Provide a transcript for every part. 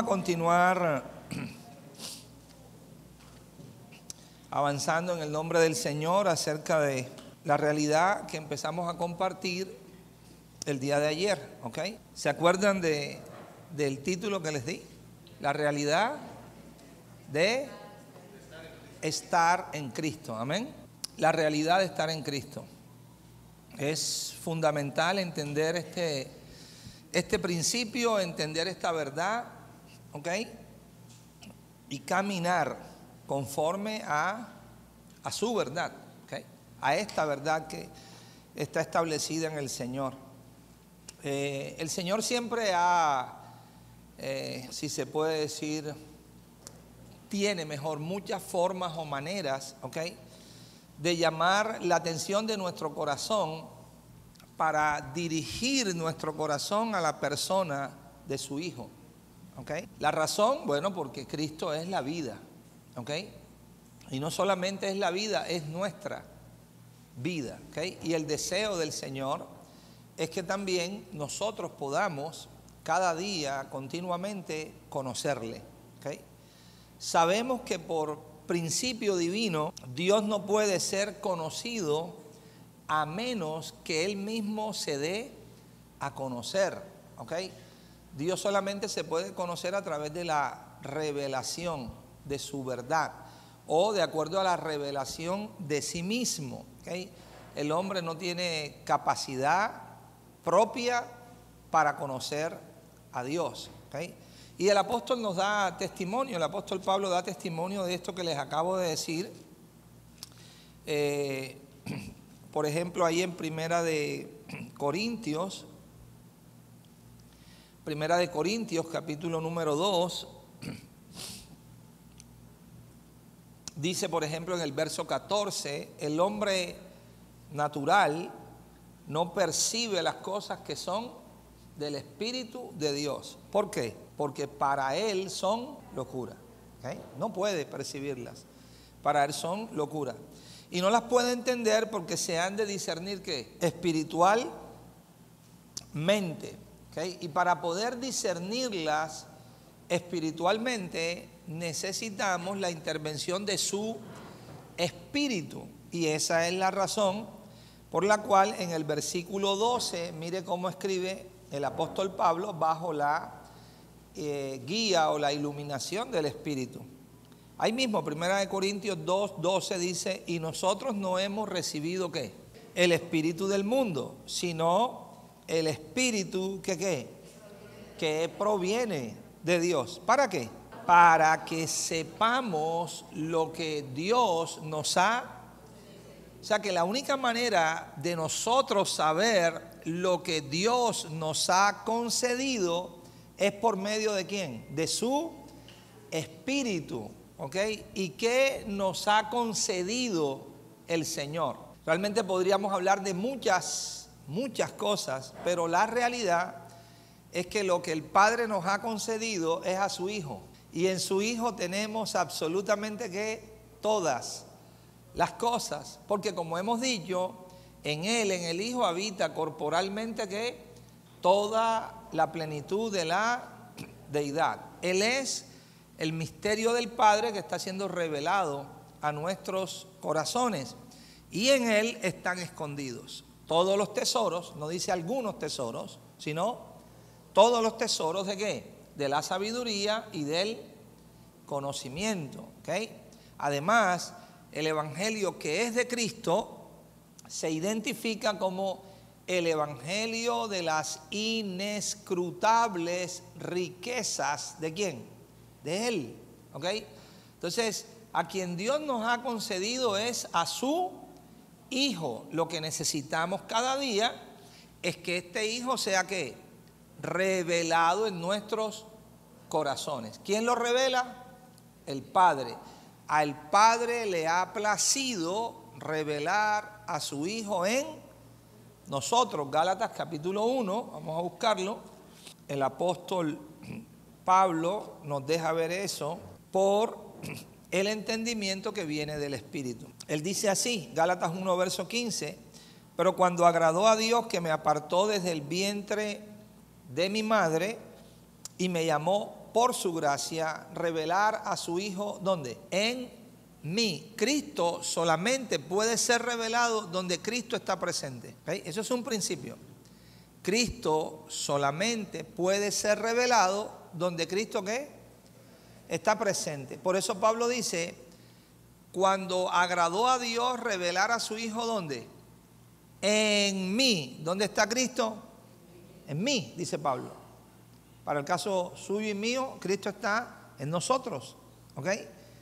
a continuar avanzando en el nombre del Señor acerca de la realidad que empezamos a compartir el día de ayer, ¿ok? ¿Se acuerdan del título que les di? La realidad de estar en Cristo, amén. La realidad de estar en Cristo. Es fundamental entender este principio, entender esta verdad, ¿ok? Y caminar conforme a su verdad, ¿ok? A esta verdad que está establecida en el Señor. El Señor siempre si se puede decir, tiene mejor muchas formas o maneras, ¿ok?, de llamar la atención de nuestro corazón para dirigir nuestro corazón a la persona de su Hijo, ¿ok? La razón, bueno, porque Cristo es la vida, ¿ok? Y no solamente es la vida, es nuestra vida, ¿ok? Y el deseo del Señor es que también nosotros podamos cada día, continuamente, conocerle, ¿ok? Sabemos que por principio divino, Dios no puede ser conocido a menos que Él mismo se dé a conocer, ¿ok? Dios solamente se puede conocer a través de la revelación de su verdad o de acuerdo a la revelación de sí mismo, ¿ok? El hombre no tiene capacidad propia para conocer a Dios, ¿ok? Y el apóstol nos da testimonio, el apóstol Pablo da testimonio de esto que les acabo de decir. Por ejemplo, ahí en Primera de Corintios, capítulo número 2, dice, por ejemplo, en el verso 14, el hombre natural no percibe las cosas que son del Espíritu de Dios. ¿Por qué? Porque para él son locura, ¿okay? No puede percibirlas. Para él son locura. Y no las puede entender porque se han de discernir, ¿qué? Espiritualmente, ¿okay? Y para poder discernirlas espiritualmente necesitamos la intervención de su espíritu. Y esa es la razón por la cual en el versículo 12, mire cómo escribe el apóstol Pablo bajo la guía o la iluminación del Espíritu. Ahí mismo, 1 Corintios 2:12 dice, y nosotros no hemos recibido, ¿qué? El espíritu del mundo, sino el espíritu que proviene de Dios. ¿Para qué? Para que sepamos lo que Dios nos ha. O sea que la única manera de nosotros saber lo que Dios nos ha concedido es por medio de ¿quién? De su Espíritu, ¿ok? ¿Y qué nos ha concedido el Señor? Realmente podríamos hablar de muchas cosas, pero la realidad es que lo que el Padre nos ha concedido es a su Hijo. Y en su Hijo tenemos absolutamente que todas las cosas, porque como hemos dicho, en Él, en el Hijo, habita corporalmente que toda la plenitud de la deidad. Él es el misterio del Padre que está siendo revelado a nuestros corazones. Y en Él están escondidos todos los tesoros, no dice algunos tesoros, sino todos los tesoros de ¿qué? De la sabiduría y del conocimiento, ¿ok? Además, el evangelio que es de Cristo se identifica como el evangelio de las inescrutables riquezas ¿de quién? De Él, ¿ok? Entonces, a quien Dios nos ha concedido es a su Hijo. Lo que necesitamos cada día es que este Hijo sea ¿qué? Revelado en nuestros corazones. ¿Quién lo revela? El Padre. Al Padre le ha placido revelar a su Hijo en nosotros. Gálatas capítulo 1, vamos a buscarlo. El apóstol Pablo nos deja ver eso por el entendimiento que viene del Espíritu. Él dice así, Gálatas 1, verso 15, pero cuando agradó a Dios que me apartó desde el vientre de mi madre y me llamó por su gracia, revelar a su Hijo, ¿dónde? En mí. Cristo solamente puede ser revelado donde Cristo está presente. ¿Okay? Eso es un principio. Cristo solamente puede ser revelado donde Cristo, ¿qué? Está presente. Por eso Pablo dice, cuando agradó a Dios revelar a su Hijo, ¿dónde? En mí. ¿Dónde está Cristo? En mí, dice Pablo. Para el caso suyo y mío, Cristo está en nosotros. ¿Ok?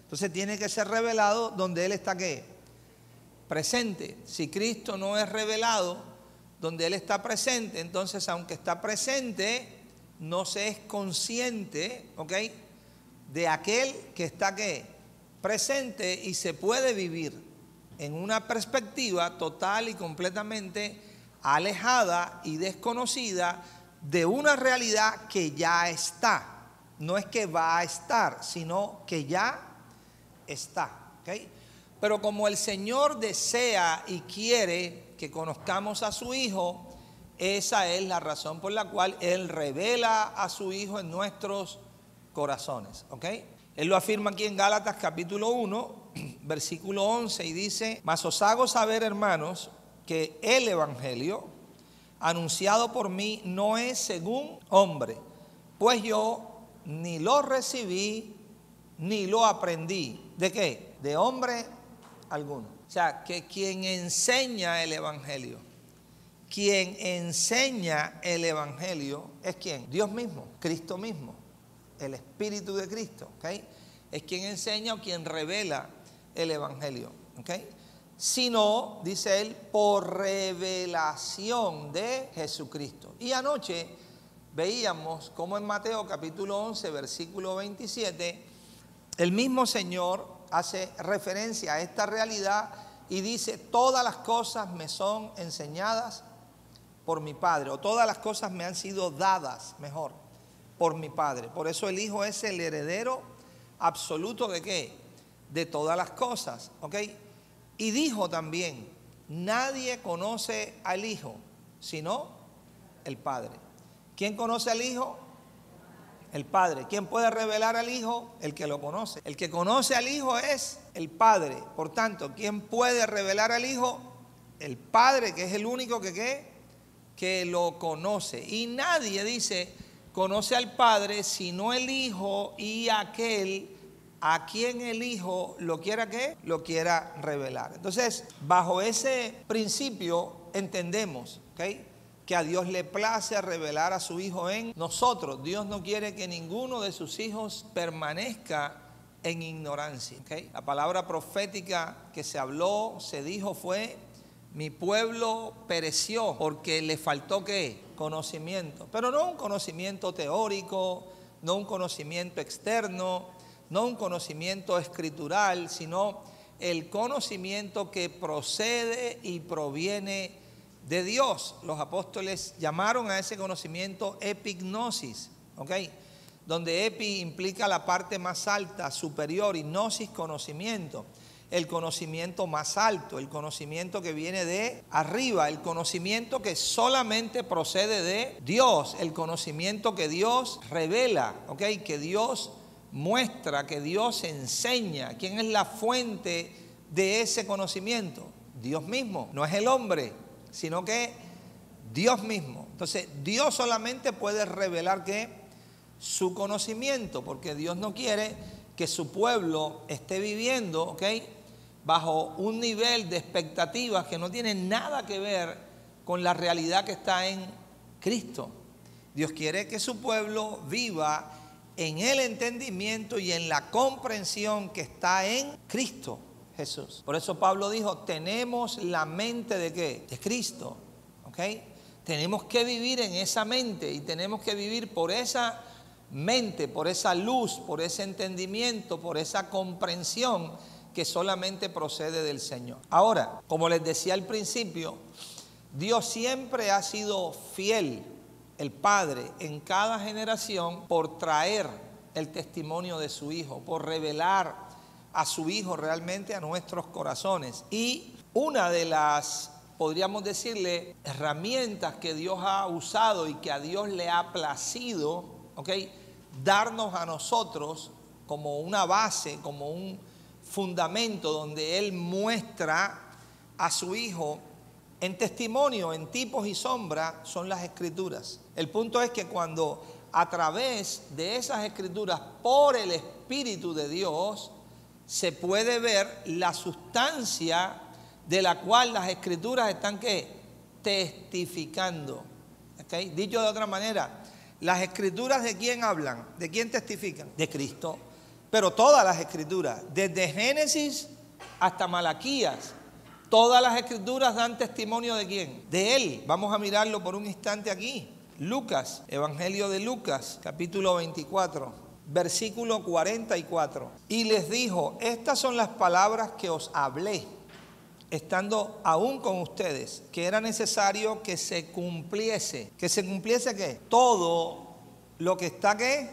Entonces tiene que ser revelado donde Él está, ¿qué? Presente. Si Cristo no es revelado donde Él está presente, entonces aunque está presente, no se es consciente, ¿ok?, de aquel que está, ¿qué?, presente, y se puede vivir en una perspectiva total y completamente alejada y desconocida de una realidad que ya está. No es que va a estar, sino que ya está. ¿Okay? Pero como el Señor desea y quiere que conozcamos a su Hijo, esa es la razón por la cual Él revela a su Hijo en nuestros corazones. ¿Okay? Él lo afirma aquí en Gálatas capítulo 1, versículo 11, y dice: mas os hago saber, hermanos, que el evangelio anunciado por mí no es según hombre, pues yo ni lo recibí ni lo aprendí. ¿De qué? De hombre alguno. O sea, que quien enseña el evangelio, quien enseña el evangelio es ¿quién? Dios mismo, Cristo mismo, el Espíritu de Cristo. ¿Okay? Es quien enseña o quien revela el evangelio. ¿Okay? Sino, dice él, por revelación de Jesucristo. Y anoche veíamos como en Mateo capítulo 11, versículo 27, el mismo Señor hace referencia a esta realidad y dice: todas las cosas me son enseñadas por mi Padre, o todas las cosas me han sido dadas, mejor, por mi Padre. Por eso el Hijo es el heredero absoluto ¿de qué? De todas las cosas. ¿Ok? Y dijo también: nadie conoce al Hijo sino el Padre. ¿Quién conoce al Hijo? El Padre. ¿Quién puede revelar al Hijo? El que lo conoce. El que conoce al Hijo es el Padre. Por tanto, ¿quién puede revelar al Hijo? El Padre, que es el único que lo conoce. Y nadie, dice, conoce al Padre sino el Hijo y aquel a quien el Hijo lo quiera, ¿qué? Lo quiera revelar. Entonces, bajo ese principio entendemos, ¿ok?, que a Dios le place revelar a su Hijo en nosotros. Dios no quiere que ninguno de sus hijos permanezca en ignorancia. ¿Okay? La palabra profética que se habló, se dijo fue: mi pueblo pereció porque le faltó ¿qué? Conocimiento. Pero no un conocimiento teórico, no un conocimiento externo, no un conocimiento escritural, sino el conocimiento que procede y proviene de Dios. Los apóstoles llamaron a ese conocimiento epignosis, ¿ok? Donde epi implica la parte más alta, superior, y gnosis, conocimiento. El conocimiento más alto, el conocimiento que viene de arriba, el conocimiento que solamente procede de Dios, el conocimiento que Dios revela, ¿ok? Que Dios muestra, que Dios enseña. ¿Quién es la fuente de ese conocimiento? Dios mismo, no es el hombre, sino que Dios mismo. Entonces, Dios solamente puede revelar ¿qué? Su conocimiento, porque Dios no quiere que su pueblo esté viviendo, ¿ok?, bajo un nivel de expectativas que no tiene nada que ver con la realidad que está en Cristo. Dios quiere que su pueblo viva en el entendimiento y en la comprensión que está en Cristo Jesús. Por eso Pablo dijo: tenemos la mente ¿de qué? De Cristo. ¿Ok? Tenemos que vivir en esa mente, y tenemos que vivir por esa mente, por esa luz, por ese entendimiento, por esa comprensión que solamente procede del Señor. Ahora, como les decía al principio, Dios siempre ha sido fiel, el Padre, en cada generación, por traer el testimonio de su Hijo, por revelar a su Hijo realmente a nuestros corazones. Y una de las, podríamos decirle, herramientas que Dios ha usado y que a Dios le ha placido, ¿ok?, darnos a nosotros como una base, como un fundamento donde Él muestra a su Hijo en testimonio, en tipos y sombras, son las Escrituras. El punto es que cuando a través de esas Escrituras, por el Espíritu de Dios, se puede ver la sustancia de la cual las Escrituras están ¿qué? Testificando. ¿Okay? Dicho de otra manera, las Escrituras ¿de quién hablan? ¿De quién testifican? De Cristo. Pero todas las Escrituras, desde Génesis hasta Malaquías, todas las Escrituras dan testimonio ¿de quién? De Él. Vamos a mirarlo por un instante aquí. Lucas, Evangelio de Lucas, capítulo 24, versículo 44. Y les dijo, estas son las palabras que os hablé, estando aún con ustedes, que era necesario que se cumpliese. ¿Que se cumpliese qué? Todo lo que está ¿qué?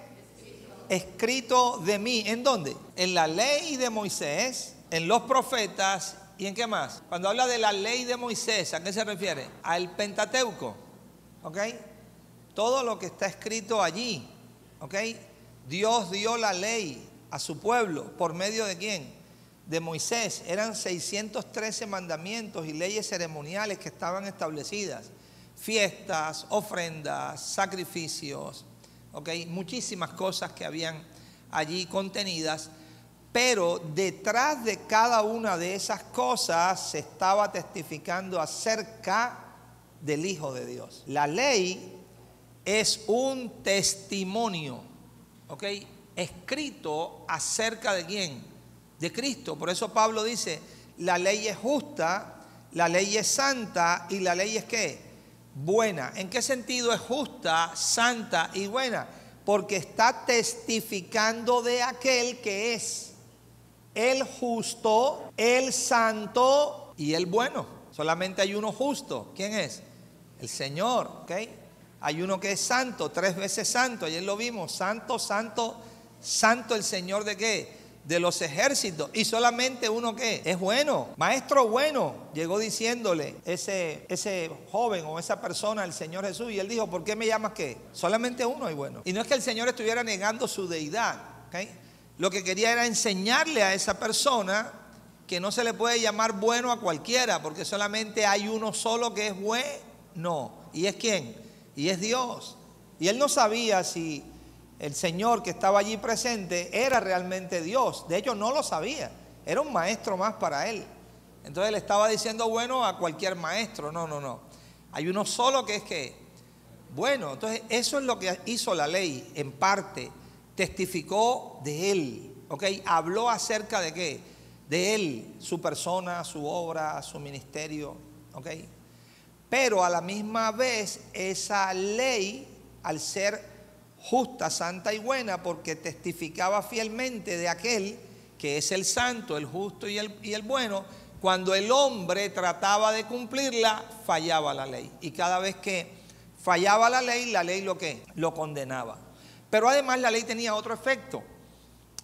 Escrito de mí. ¿En dónde? En la ley de Moisés, en los profetas y en qué más. Cuando habla de la ley de Moisés, ¿a qué se refiere? Al Pentateuco. ¿Ok? Todo lo que está escrito allí. ¿Ok? Dios dio la ley a su pueblo. ¿Por medio de quién? De Moisés. Eran 613 mandamientos y leyes ceremoniales que estaban establecidas. Fiestas, ofrendas, sacrificios. ¿Ok? Muchísimas cosas que habían allí contenidas. Pero detrás de cada una de esas cosas se estaba testificando acerca del Hijo de Dios. La ley es un testimonio, ¿ok? Escrito acerca de quién? De Cristo. Por eso Pablo dice, la ley es justa, la ley es santa y la ley es ¿qué? Buena. ¿En qué sentido es justa, santa y buena? Porque está testificando de aquel que es el justo, el santo y el bueno. Solamente hay uno justo. ¿Quién es? El Señor, ¿ok? Hay uno que es santo, 3 veces santo. Ayer lo vimos, santo, santo, santo el Señor ¿de qué? De los ejércitos. Y solamente uno que es bueno, maestro bueno. Llegó diciéndole ese joven o esa persona al Señor Jesús. Y él dijo, ¿por qué me llamas qué? Solamente uno hay bueno. Y no es que el Señor estuviera negando su deidad, ¿ok? Lo que quería era enseñarle a esa persona que no se le puede llamar bueno a cualquiera, porque solamente hay uno solo que es bueno. ¿Y es quién? Y es Dios. Y él no sabía si el Señor que estaba allí presente era realmente Dios. De hecho, no lo sabía. Era un maestro más para él. Entonces le estaba diciendo bueno a cualquier maestro. No. Hay uno solo que es que bueno. Entonces eso es lo que hizo la ley en parte. Testificó de él. ¿Ok? Habló acerca de qué? De él, su persona, su obra, su ministerio. ¿Ok? Pero a la misma vez esa ley, al ser justa, santa y buena, porque testificaba fielmente de aquel que es el santo, el justo y el bueno, cuando el hombre trataba de cumplirla, fallaba la ley. Y cada vez que fallaba la ley lo que lo condenaba. Pero además la ley tenía otro efecto.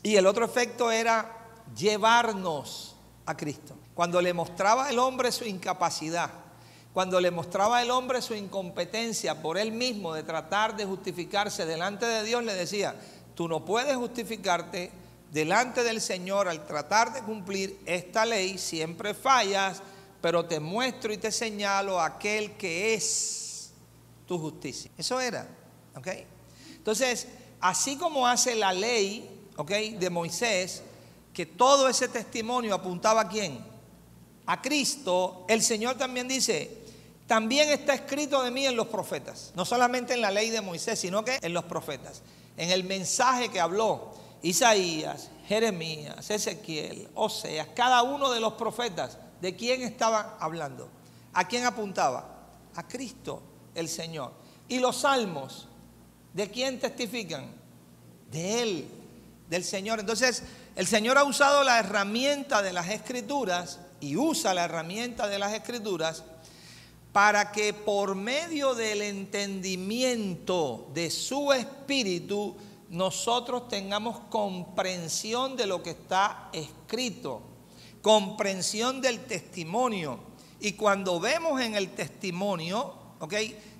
Y el otro efecto era llevarnos a Cristo. Cuando le mostraba al hombre su incapacidad, cuando le mostraba al hombre su incompetencia por él mismo de tratar de justificarse delante de Dios, le decía, tú no puedes justificarte delante del Señor al tratar de cumplir esta ley, siempre fallas, pero te muestro y te señalo a aquel que es tu justicia. Eso era, ¿ok? Entonces, así como hace la ley, ¿ok?, de Moisés, que todo ese testimonio apuntaba ¿a quién? A Cristo. El Señor también dice, también está escrito de mí en los profetas. No solamente en la ley de Moisés, sino que en los profetas. En el mensaje que habló Isaías, Jeremías, Ezequiel, Oseas, cada uno de los profetas, ¿de quién estaban hablando? ¿A quién apuntaba? A Cristo, el Señor. Y los salmos, ¿de quién testifican? De Él, del Señor. Entonces, el Señor ha usado la herramienta de las Escrituras y usa la herramienta de las Escrituras para que por medio del entendimiento de su Espíritu nosotros tengamos comprensión de lo que está escrito, comprensión del testimonio. Y cuando vemos en el testimonio, ¿ok?,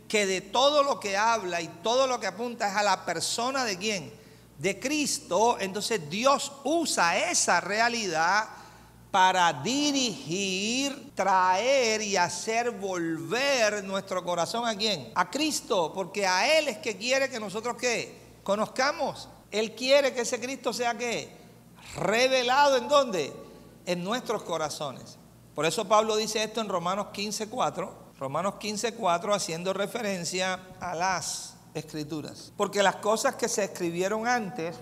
que de todo lo que habla y todo lo que apunta es a la persona de ¿quién? de Cristo, entonces Dios usa esa realidad para dirigir, traer y hacer volver nuestro corazón ¿a quién? A Cristo, porque a Él es que quiere que nosotros ¿qué? Conozcamos. Él quiere que ese Cristo sea ¿qué? Revelado ¿en dónde? En nuestros corazones. Por eso Pablo dice esto en Romanos 15:4. Romanos 15:4 haciendo referencia a las Escrituras. Porque las cosas que se escribieron antes,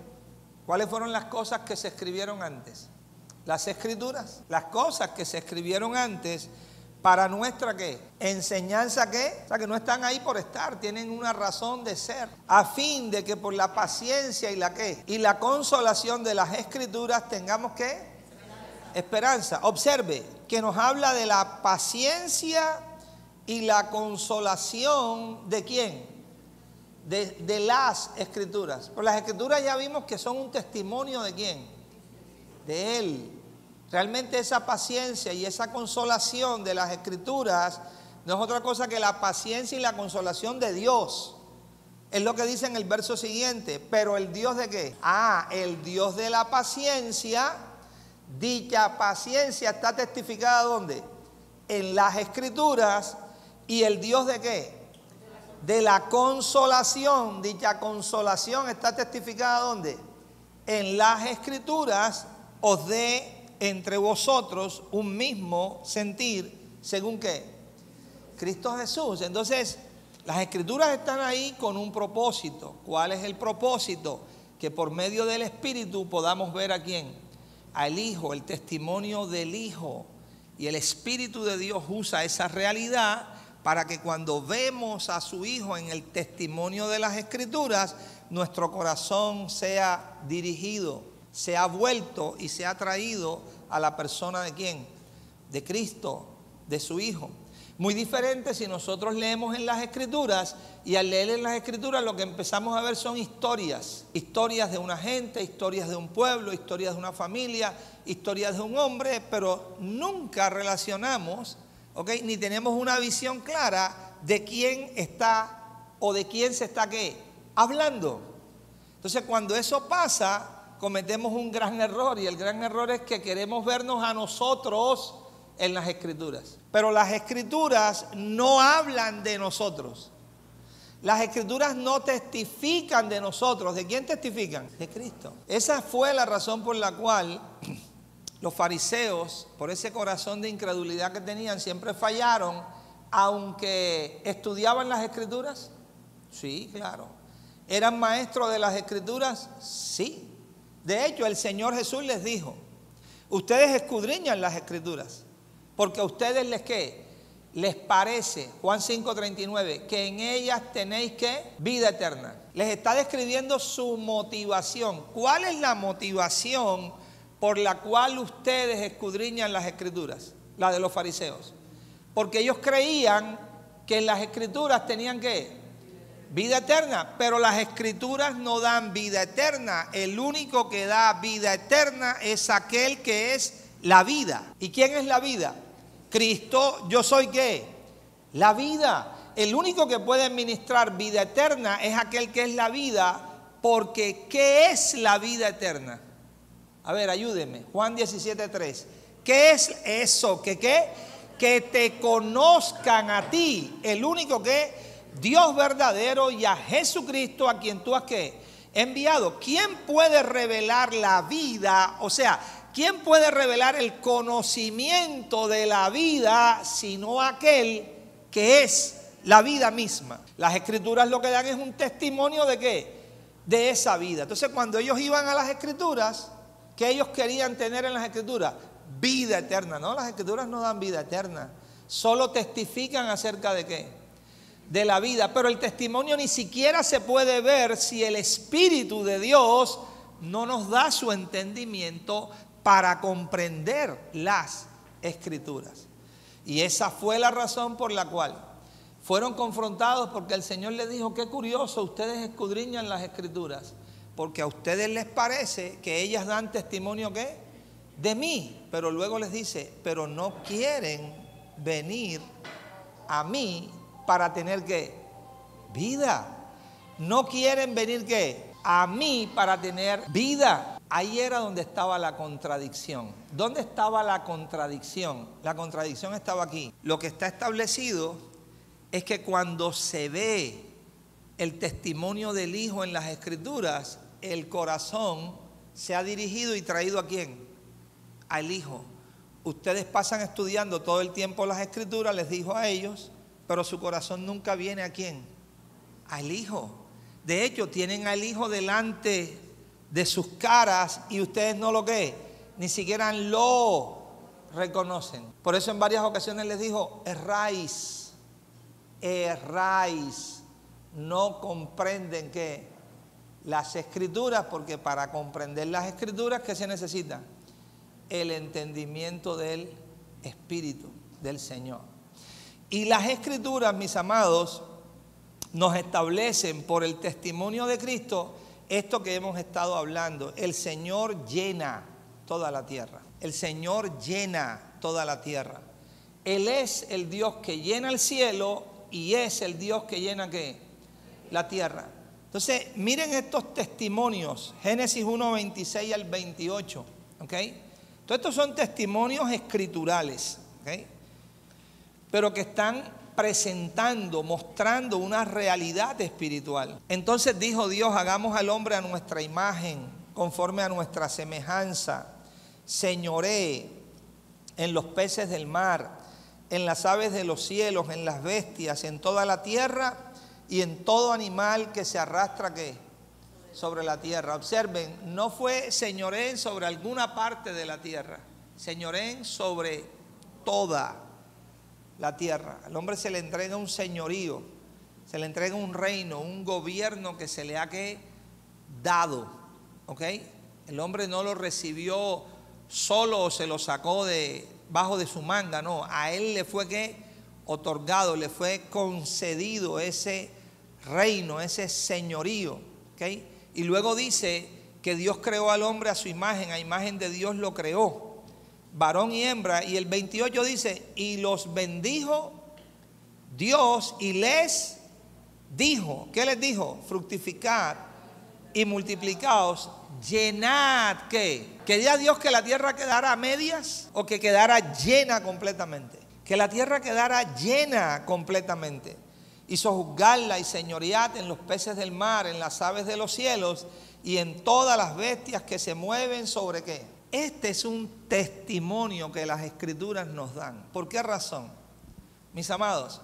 ¿cuáles fueron las cosas que se escribieron antes? Las Escrituras. Las cosas que se escribieron antes para nuestra ¿qué? Enseñanza ¿qué? O sea que no están ahí por estar, tienen una razón de ser. A fin de que por la paciencia y la ¿qué? Y la consolación de las Escrituras tengamos ¿qué? Esperanza. Observe que nos habla de la paciencia y la consolación ¿de quién? De las Escrituras. Por las Escrituras ya vimos que son un testimonio ¿de quién? De Él. Realmente esa paciencia y esa consolación de las Escrituras no es otra cosa que la paciencia y la consolación de Dios. Es lo que dice en el verso siguiente. Pero el Dios ¿de qué? El Dios de la paciencia. Dicha paciencia está testificada ¿dónde? En las Escrituras. ¿Y el Dios de qué? De la consolación. Dicha consolación está testificada ¿dónde? En las Escrituras. Os dé entre vosotros un mismo sentir, ¿según qué? Cristo Jesús. Entonces, las Escrituras están ahí con un propósito. ¿Cuál es el propósito? Que por medio del Espíritu podamos ver a quién, al Hijo, el testimonio del Hijo. Y el Espíritu de Dios usa esa realidad para que cuando vemos a su Hijo en el testimonio de las Escrituras, nuestro corazón sea dirigido, se ha vuelto y se ha traído a la persona de quién, de Cristo, de su Hijo. Muy diferente si nosotros leemos en las Escrituras y al leer en las Escrituras lo que empezamos a ver son historias. Historias de una gente, historias de un pueblo, historias de una familia, historias de un hombre, pero nunca relacionamos, ni tenemos una visión clara de quién está o de quién se está ¿qué? Hablando. Entonces cuando eso pasa, cometemos un gran error, y el gran error es que queremos vernos a nosotros en las Escrituras. Pero las Escrituras no hablan de nosotros. Las Escrituras no testifican de nosotros. ¿De quién testifican? De Cristo. Esa fue la razón por la cual los fariseos, por ese corazón de incredulidad que tenían, siempre fallaron, aunque estudiaban las Escrituras. Sí, claro. ¿Eran maestros de las Escrituras? Sí. De hecho, el Señor Jesús les dijo, ustedes escudriñan las Escrituras, porque a ustedes les parece, Juan 5:39, que en ellas tenéis ¿qué? Vida eterna. Les está describiendo su motivación. ¿Cuál es la motivación por la cual ustedes escudriñan las Escrituras? La de los fariseos. Porque ellos creían que en las Escrituras tenían ¿qué? Vida eterna, pero las Escrituras no dan vida eterna. El único que da vida eterna es aquel que es la vida. ¿Y quién es la vida? Cristo. Yo soy ¿qué? La vida. El único que puede administrar vida eterna es aquel que es la vida, porque ¿qué es la vida eterna? A ver, ayúdenme. Juan 17:3. ¿Qué es eso? ¿Qué qué? Que te conozcan a ti, el único que Dios verdadero, y a Jesucristo a quien tú has ¿qué? Enviado. ¿Quién puede revelar la vida? O sea, ¿quién puede revelar el conocimiento de la vida sino aquel que es la vida misma? Las Escrituras lo que dan es un testimonio de ¿qué? De esa vida. Entonces cuando ellos iban a las Escrituras, ¿qué ellos querían tener en las Escrituras? Vida eterna. No, las Escrituras no dan vida eterna. Solo testifican acerca de ¿qué? De la vida. Pero el testimonio ni siquiera se puede ver si el Espíritu de Dios no nos da su entendimiento para comprender las Escrituras. Y esa fue la razón por la cual fueron confrontados, porque el Señor les dijo: qué curioso, ustedes escudriñan las Escrituras, porque a ustedes les parece que ellas dan testimonio ¿qué? De mí. Pero luego les dice: pero no quieren venir a mí para tener ¿qué? Vida. No quieren venir ¿qué? a mí para tener vida. Ahí era donde estaba la contradicción. ¿Dónde estaba la contradicción? La contradicción estaba aquí. Lo que está establecido es que cuando se ve el testimonio del Hijo en las Escrituras, el corazón se ha dirigido y traído ¿a quién? Al Hijo. Ustedes pasan estudiando todo el tiempo las Escrituras, les dijo a ellos, pero su corazón nunca viene ¿a quién? Al Hijo. De hecho, tienen al Hijo delante de sus caras y ustedes no lo que, ni siquiera lo reconocen. Por eso en varias ocasiones les dijo, erráis, no comprenden que las Escrituras, porque para comprender las Escrituras, ¿qué se necesita? El entendimiento del Espíritu del Señor. Y las Escrituras, mis amados, nos establecen por el testimonio de Cristo esto que hemos estado hablando. El Señor llena toda la tierra. El Señor llena toda la tierra. Él es el Dios que llena el cielo y es el Dios que llena ¿qué? La tierra. Entonces, miren estos testimonios. Génesis 1, 26 al 28. ¿Ok? Todos estos son testimonios escriturales. ¿Ok? Pero que están presentando, mostrando una realidad espiritual. Entonces dijo Dios, hagamos al hombre a nuestra imagen, conforme a nuestra semejanza. Señoree en los peces del mar, en las aves de los cielos, en las bestias, en toda la tierra y en todo animal que se arrastra ¿qué? Sobre la tierra. Observen, no fue señoreen sobre alguna parte de la tierra, señoreen sobre toda la tierra. Al hombre se le entrega un señorío, se le entrega un reino, un gobierno que se le ha ¿qué? Dado. ¿Ok? El hombre no lo recibió solo o se lo sacó debajo de su manga, no. A él le fue ¿qué? Otorgado, le fue concedido ese reino, ese señorío. ¿Ok? Y luego dice que Dios creó al hombre a su imagen, a imagen de Dios lo creó, varón y hembra. Y el 28 dice, y los bendijo Dios y les dijo, ¿qué les dijo? Fructificad y multiplicaos, llenad, ¿qué? ¿Quería Dios que la tierra quedara a medias o que quedara llena completamente? Que la tierra quedara llena completamente. Hizo juzgarla y señoread en los peces del mar, en las aves de los cielos y en todas las bestias que se mueven sobre ¿qué? Este es un testimonio que las Escrituras nos dan. ¿Por qué razón? Mis amados,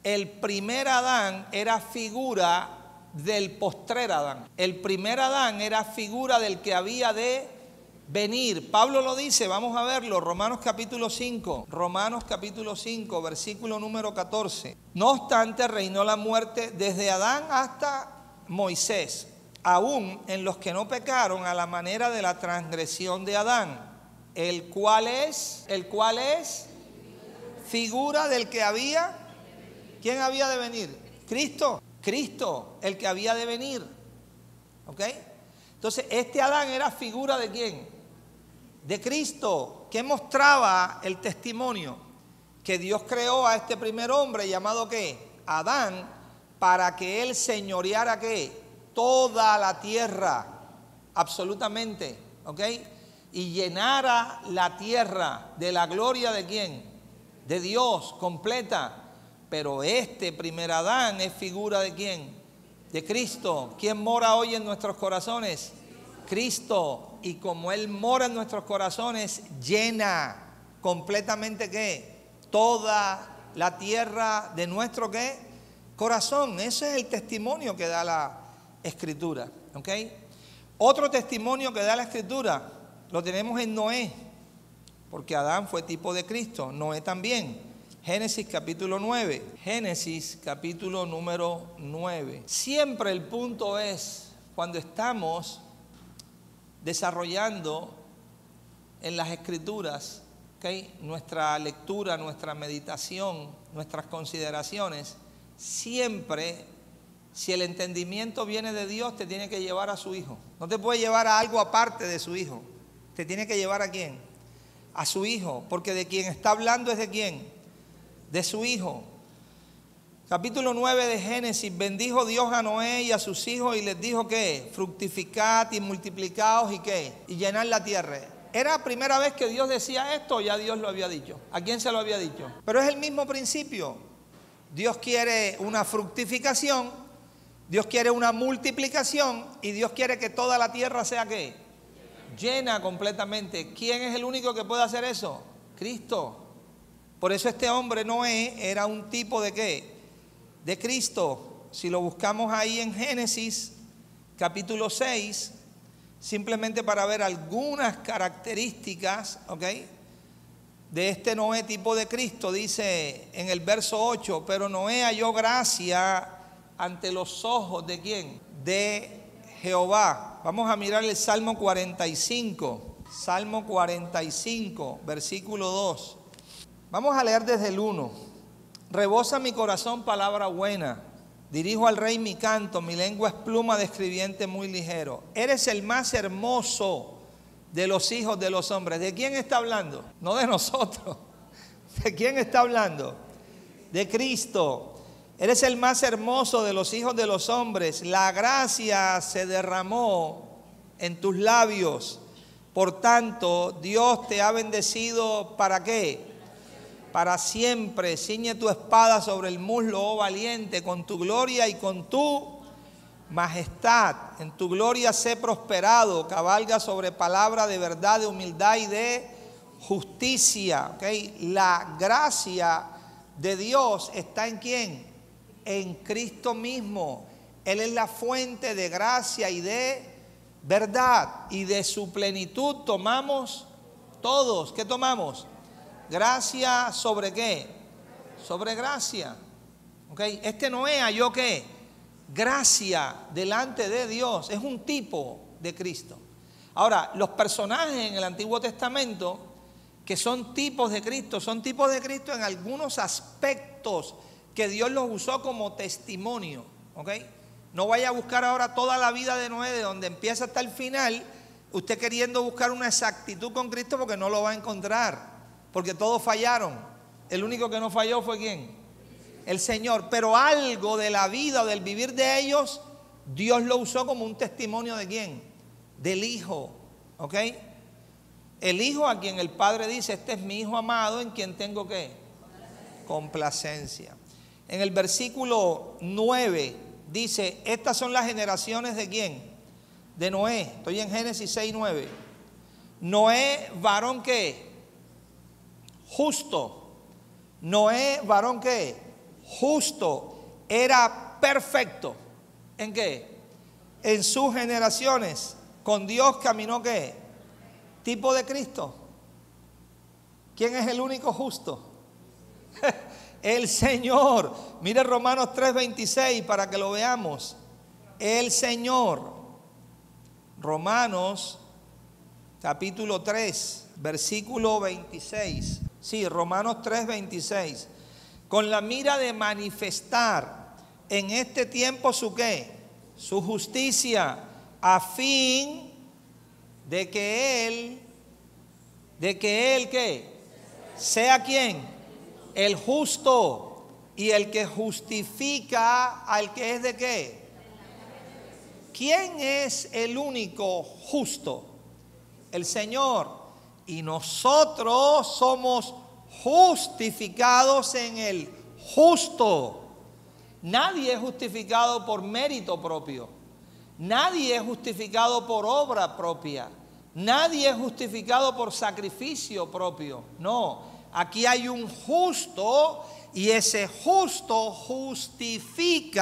el primer Adán era figura del postrer Adán. El primer Adán era figura del que había de venir. Pablo lo dice, vamos a verlo, Romanos capítulo 5, versículo número 14. No obstante, reinó la muerte desde Adán hasta Moisés, aún en los que no pecaron a la manera de la transgresión de Adán, el cual es figura del que había. ¿Quién había de venir? Cristo, el que había de venir. ¿Ok? Entonces, este Adán era figura ¿de quién? De Cristo. ¿Qué mostraba el testimonio? Que Dios creó a este primer hombre llamado ¿qué? Adán, para que él señoreara ¿qué? Toda la tierra, absolutamente, ¿ok? Y llenara la tierra de la gloria ¿de quién? De Dios, completa. Pero este primer Adán es figura ¿de quién? De Cristo. ¿Quién mora hoy en nuestros corazones? Cristo. Y como Él mora en nuestros corazones, llena completamente ¿qué? Toda la tierra de nuestro ¿qué? Corazón. Ese es el testimonio que da la Escritura. ¿Ok? Otro testimonio que da la Escritura lo tenemos en Noé, porque Adán fue tipo de Cristo, Noé también. Génesis capítulo 9. Génesis capítulo número 9. Siempre el punto es, cuando estamos desarrollando en las Escrituras, ¿okay? Nuestra lectura, nuestra meditación, nuestras consideraciones, siempre, si el entendimiento viene de Dios, te tiene que llevar a su Hijo. No te puede llevar a algo aparte de su Hijo. Te tiene que llevar ¿a quién? A su Hijo, porque de quien está hablando es de quién, de su Hijo. Capítulo 9 de Génesis, bendijo Dios a Noé y a sus hijos y les dijo que fructificad y multiplicaos y qué, y llenad la tierra. ¿Era la primera vez que Dios decía esto o ya Dios lo había dicho? ¿A quién se lo había dicho? Pero es el mismo principio. Dios quiere una fructificación, Dios quiere una multiplicación y Dios quiere que toda la tierra sea ¿qué? Llena completamente. ¿Quién es el único que puede hacer eso? Cristo. Por eso este hombre Noé era un tipo de ¿qué? De Cristo. Si lo buscamos ahí en Génesis capítulo 6, simplemente para ver algunas características, ¿ok? De este Noé tipo de Cristo, dice en el verso 8, pero Noé halló gracia ante los ojos ¿de quién? De Jehová. Vamos a mirar el Salmo 45, Salmo 45, versículo 2. Vamos a leer desde el 1. Rebosa mi corazón palabra buena, dirijo al rey mi canto, mi lengua es pluma de escribiente muy ligero. Eres el más hermoso de los hijos de los hombres. ¿De quién está hablando? No de nosotros. ¿De quién está hablando? De Cristo. Eres el más hermoso de los hijos de los hombres. La gracia se derramó en tus labios. Por tanto, Dios te ha bendecido, ¿para qué? Para siempre. Ciñe tu espada sobre el muslo, oh valiente, con tu gloria y con tu majestad. En tu gloria sé prosperado. Cabalga sobre palabra de verdad, de humildad y de justicia. ¿Okay? La gracia de Dios está en ¿quién? En Cristo mismo. Él es la fuente de gracia y de verdad. Y de su plenitud tomamos todos. ¿Qué tomamos? Gracia sobre qué? Sobre gracia. ¿Okay? Este Noé halló ¿qué? Gracia delante de Dios. Es un tipo de Cristo. Ahora, los personajes en el Antiguo Testamento que son tipos de Cristo, son tipos de Cristo en algunos aspectos que Dios los usó como testimonio. ¿Okay? No vaya a buscar ahora toda la vida de Noé, de donde empieza hasta el final, usted queriendo buscar una exactitud con Cristo, porque no lo va a encontrar. Porque todos fallaron. El único que no falló fue ¿quién? El Señor. Pero algo de la vida o del vivir de ellos, Dios lo usó como un testimonio ¿de quién? Del Hijo. ¿Ok? El Hijo a quien el Padre dice, este es mi Hijo amado en quien tengo ¿qué? Complacencia. En el versículo 9 dice, estas son las generaciones ¿de quién? De Noé. Estoy en Génesis 6, 9. Noé, varón ¿qué? Justo. Noé, varón ¿qué? Justo. Era perfecto. ¿En qué? En sus generaciones. Con Dios caminó ¿qué? Tipo de Cristo. ¿Quién es el único justo? El Señor. Mire Romanos 3:26 para que lo veamos. El Señor. Romanos capítulo 3, versículo 26. Sí, Romanos 3:26. Con la mira de manifestar en este tiempo su ¿qué? Su justicia, a fin de que Él ¿qué? Sea ¿quién? El justo y el que justifica al que es ¿de qué? ¿Quién es el único justo? El Señor. Y nosotros somos justificados en el justo. Nadie es justificado por mérito propio. Nadie es justificado por obra propia. Nadie es justificado por sacrificio propio. No, aquí hay un justo y ese justo justifica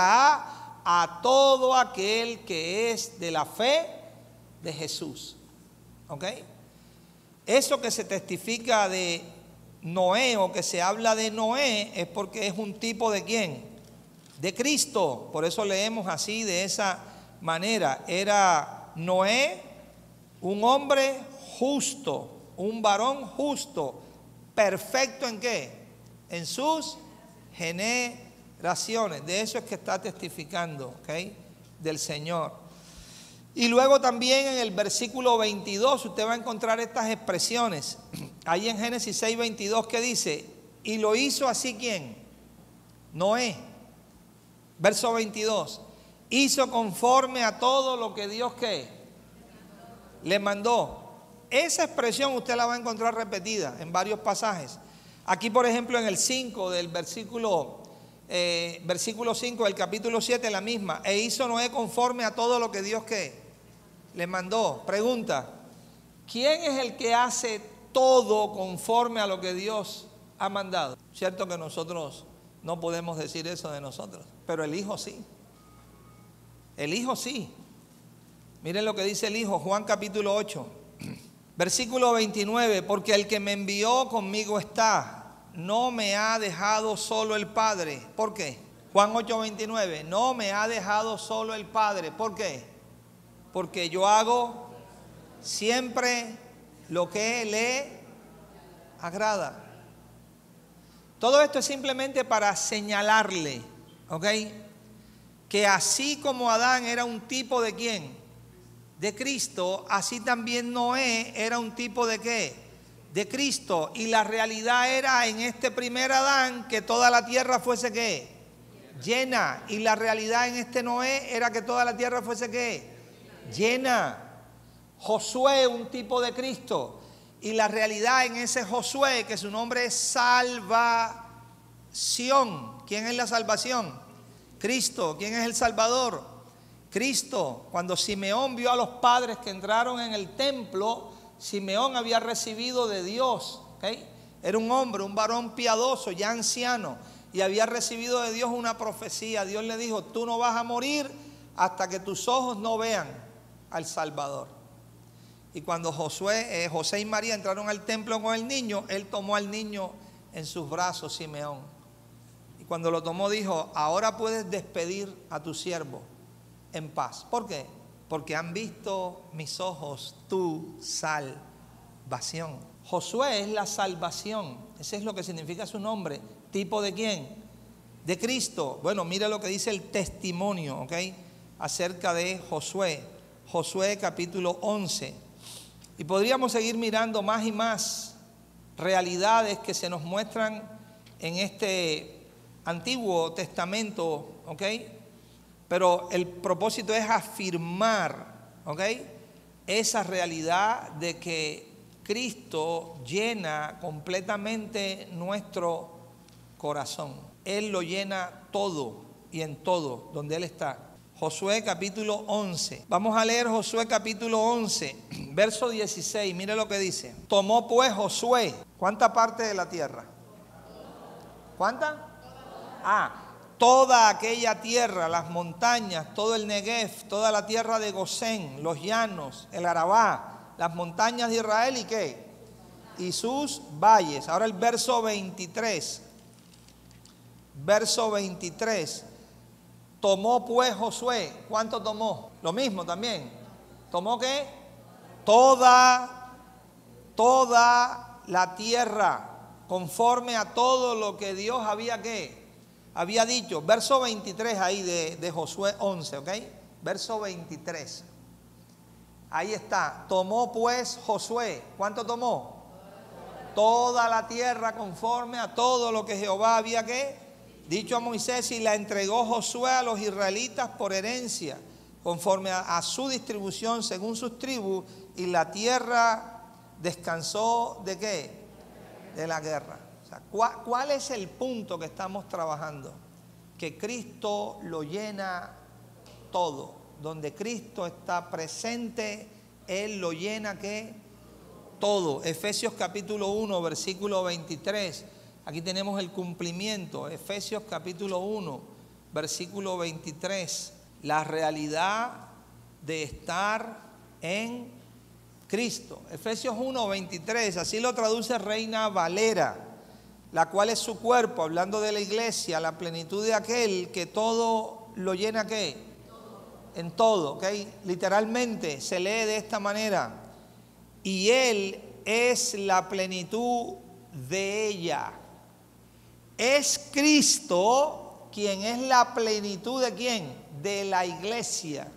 a todo aquel que es de la fe de Jesús. ¿Ok? Eso que se testifica de Noé o que se habla de Noé es porque es un tipo de ¿quién? De Cristo. Por eso leemos así, de esa manera. Era Noé un hombre justo, un varón justo, perfecto ¿en qué? En sus generaciones. De eso es que está testificando, ¿ok? Del Señor. Y luego también en el versículo 22 usted va a encontrar estas expresiones. Ahí en Génesis 6:22 que dice, y lo hizo así ¿quién? Noé. Verso 22. Hizo conforme a todo lo que Dios ¿qué? Le mandó. Esa expresión usted la va a encontrar repetida en varios pasajes. Aquí, por ejemplo, en el 5 del versículo 5 del capítulo 7, la misma. E hizo Noé conforme a todo lo que Dios ¿qué? Le mandó. Pregunta, ¿quién es el que hace todo conforme a lo que Dios ha mandado? Cierto que nosotros no podemos decir eso de nosotros, pero el Hijo sí. El Hijo sí. Miren lo que dice el Hijo, Juan capítulo 8, versículo 29. Porque el que me envió conmigo está, no me ha dejado solo el Padre. ¿Por qué? Juan 8, 29. No me ha dejado solo el Padre. ¿Por qué? Porque yo hago siempre lo que le agrada. Todo esto es simplemente para señalarle, ¿ok? Que así como Adán era un tipo de ¿quién? De Cristo, así también Noé era un tipo de ¿qué? De Cristo. Y la realidad era en este primer Adán que toda la tierra fuese ¿qué? Llena. Y la realidad en este Noé era que toda la tierra fuese ¿qué? Llena. Josué, un tipo de Cristo. Y la realidad en ese Josué, que su nombre es salvación. ¿Quién es la salvación? Cristo. ¿Quién es el Salvador? Cristo. Cuando Simeón vio a los padres que entraron en el templo, Simeón había recibido de Dios, ¿okay? Era un hombre, un varón piadoso, ya anciano, y había recibido de Dios una profecía. Dios le dijo, tú no vas a morir hasta que tus ojos no vean al Salvador. Y cuando José y María entraron al templo con el niño, él tomó al niño en sus brazos, Simeón. Y cuando lo tomó dijo, ahora puedes despedir a tu siervo en paz. ¿Por qué? Porque han visto mis ojos tu salvación. Josué es la salvación. Ese es lo que significa su nombre. ¿Tipo de quién? De Cristo. Bueno, mira lo que dice el testimonio, ¿ok? Acerca de Josué. Josué capítulo 11. Y podríamos seguir mirando más y más realidades que se nos muestran en este Antiguo Testamento, ¿ok? Pero el propósito es afirmar, ¿ok? Esa realidad de que Cristo llena completamente nuestro corazón. Él lo llena todo y en todo, donde Él está. Josué capítulo 11. Vamos a leer Josué capítulo 11, verso 16. Mire lo que dice. Tomó pues Josué. ¿Cuánta parte de la tierra? ¿Cuánta? Toda aquella tierra, las montañas, todo el Negev, toda la tierra de Gosén, los llanos, el Arabá, las montañas de Israel y ¿qué? Y sus valles. Ahora el verso 23. Verso 23. Tomó pues Josué. ¿Cuánto tomó? Lo mismo también. ¿Tomó qué? Toda la tierra, conforme a todo lo que Dios había ¿qué? Había dicho. Verso 23 ahí de Josué 11, ¿ok? Verso 23. Ahí está. Tomó pues Josué. ¿Cuánto tomó? Toda la tierra conforme a todo lo que Jehová había ¿qué? Dicho a Moisés, y la entregó Josué a los israelitas por herencia, conforme a su distribución según sus tribus, y la tierra descansó ¿de qué? De la guerra. O sea, ¿cuál es el punto que estamos trabajando? Que Cristo lo llena todo. Donde Cristo está presente, Él lo llena ¿qué? Todo. Efesios capítulo 1, versículo 23. Aquí tenemos el cumplimiento. Efesios capítulo 1, versículo 23. La realidad de estar en Cristo. Efesios 1, 23. Así lo traduce Reina Valera, la cual es su cuerpo, hablando de la iglesia, la plenitud de aquel que todo lo llena ¿qué? En todo, ¿ok? Literalmente se lee de esta manera. Y Él es la plenitud de ella. Es Cristo quien es la plenitud ¿de quién? De la iglesia.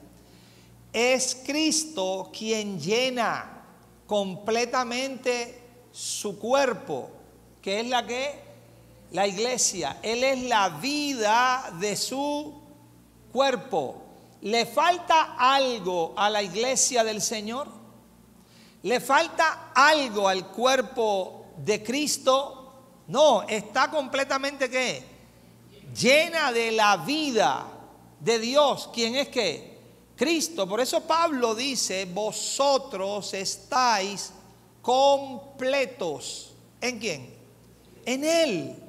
Es Cristo quien llena completamente su cuerpo, que es la que la iglesia. Él es la vida de su cuerpo. ¿Le falta algo a la iglesia del Señor? ¿Le falta algo al cuerpo de Cristo? No, está completamente ¿qué? Llena de la vida de Dios. ¿Quién es qué? Cristo. Por eso Pablo dice, vosotros estáis completos. ¿En quién? En Él.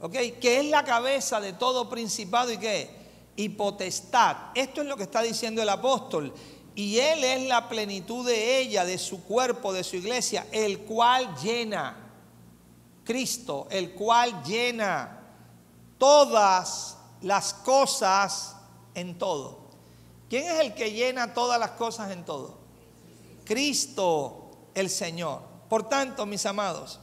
¿Ok? Que es la cabeza de todo principado y ¿qué? Y potestad. Esto es lo que está diciendo el apóstol. Y Él es la plenitud de ella, de su cuerpo, de su iglesia, el cual llena. Cristo, el cual llena todas las cosas en todo. ¿Quién es el que llena todas las cosas en todo? Cristo, el Señor. Por tanto, mis amados,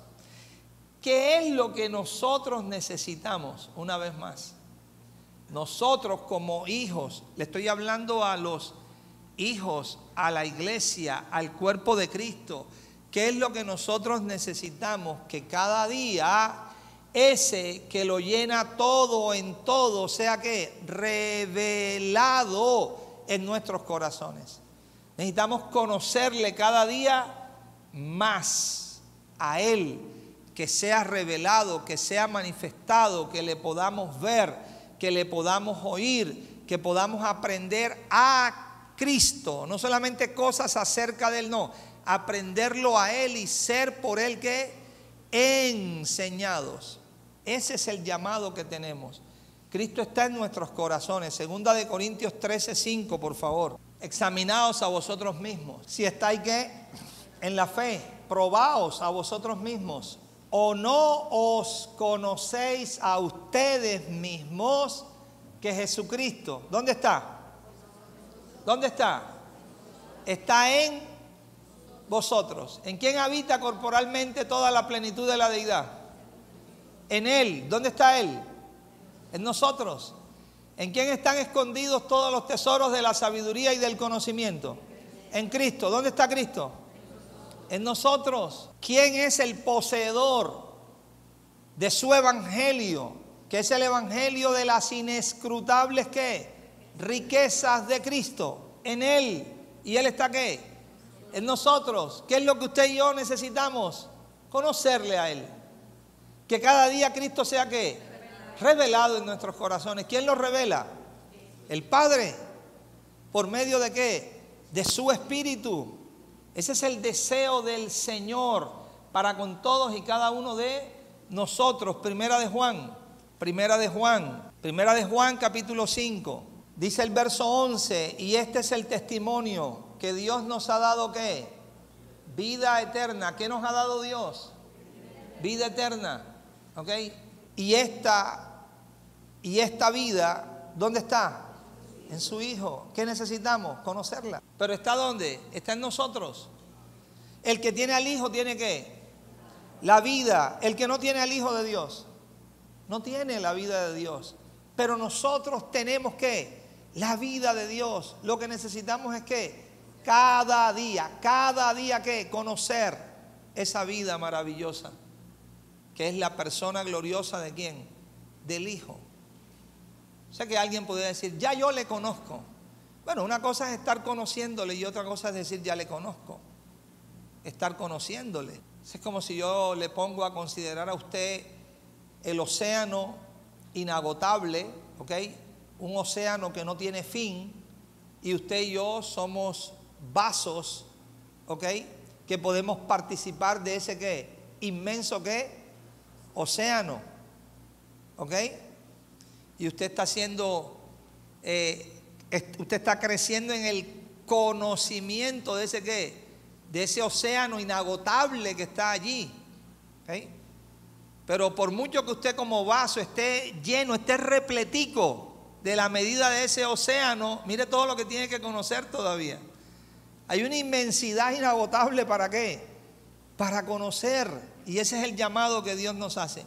¿qué es lo que nosotros necesitamos? Una vez más, nosotros como hijos, le estoy hablando a los hijos, a la iglesia, al cuerpo de Cristo. ¿Qué es lo que nosotros necesitamos? Que cada día ese que lo llena todo en todo sea que revelado en nuestros corazones. Necesitamos conocerle cada día más a Él, que sea revelado, que sea manifestado, que le podamos ver, que le podamos oír, que podamos aprender a Cristo, no solamente cosas acerca de Él, no, aprenderlo a Él y ser por Él que enseñados. Ese es el llamado que tenemos. Cristo está en nuestros corazones. Segunda de Corintios 13:5, por favor. Examinaos a vosotros mismos. Si estáis ¿qué? En la fe, probaos a vosotros mismos. ¿O no os conocéis a ustedes mismos que Jesucristo? ¿Dónde está? ¿Dónde está? Está en vosotros. ¿En quién habita corporalmente toda la plenitud de la deidad? En Él. ¿Dónde está Él? En nosotros. ¿En quién están escondidos todos los tesoros de la sabiduría y del conocimiento? En Cristo. ¿Dónde está Cristo? En nosotros. ¿Quién es el poseedor de su evangelio? Que es el evangelio de las inescrutables ¿qué? Riquezas de Cristo. En Él. ¿Y Él está qué? En nosotros. ¿Qué es lo que usted y yo necesitamos? Conocerle a Él. Que cada día Cristo sea ¿qué? Revelado en nuestros corazones. ¿Quién lo revela? El Padre. ¿Por medio de qué? De su Espíritu. Ese es el deseo del Señor para con todos y cada uno de nosotros. Primera de Juan capítulo 5. Dice el verso 11, y este es el testimonio que Dios nos ha dado ¿qué? Vida eterna. ¿Qué nos ha dado Dios? Vida eterna. ¿Ok? Y esta vida, ¿dónde está? En su Hijo. ¿Qué necesitamos? Conocerla. ¿Pero está dónde? Está en nosotros. El que tiene al Hijo tiene ¿qué? La vida. El que no tiene al Hijo de Dios no tiene la vida de Dios. Pero nosotros tenemos ¿qué? La vida de Dios. Lo que necesitamos es ¿qué? Cada día ¿qué? Conocer esa vida maravillosa, que es la persona gloriosa de ¿quién? Del Hijo. O sea que alguien podría decir, ya yo le conozco. Bueno, una cosa es estar conociéndole y otra cosa es decir, ya le conozco. Estar conociéndole. Es como si yo le pongo a considerar a usted el océano inagotable, ¿ok? Un océano que no tiene fin, y usted y yo somos vasos, ¿ok? Que podemos participar de ese ¿qué? Inmenso ¿qué? Océano, ¿ok? Y usted está haciendo, usted está creciendo en el conocimiento de ese ¿qué? De ese océano inagotable que está allí, ¿ok? Pero por mucho que usted como vaso esté lleno, esté repletico de la medida de ese océano, mire todo lo que tiene que conocer todavía. Hay una inmensidad inagotable ¿para qué? Para conocer. Y ese es el llamado que Dios nos hace.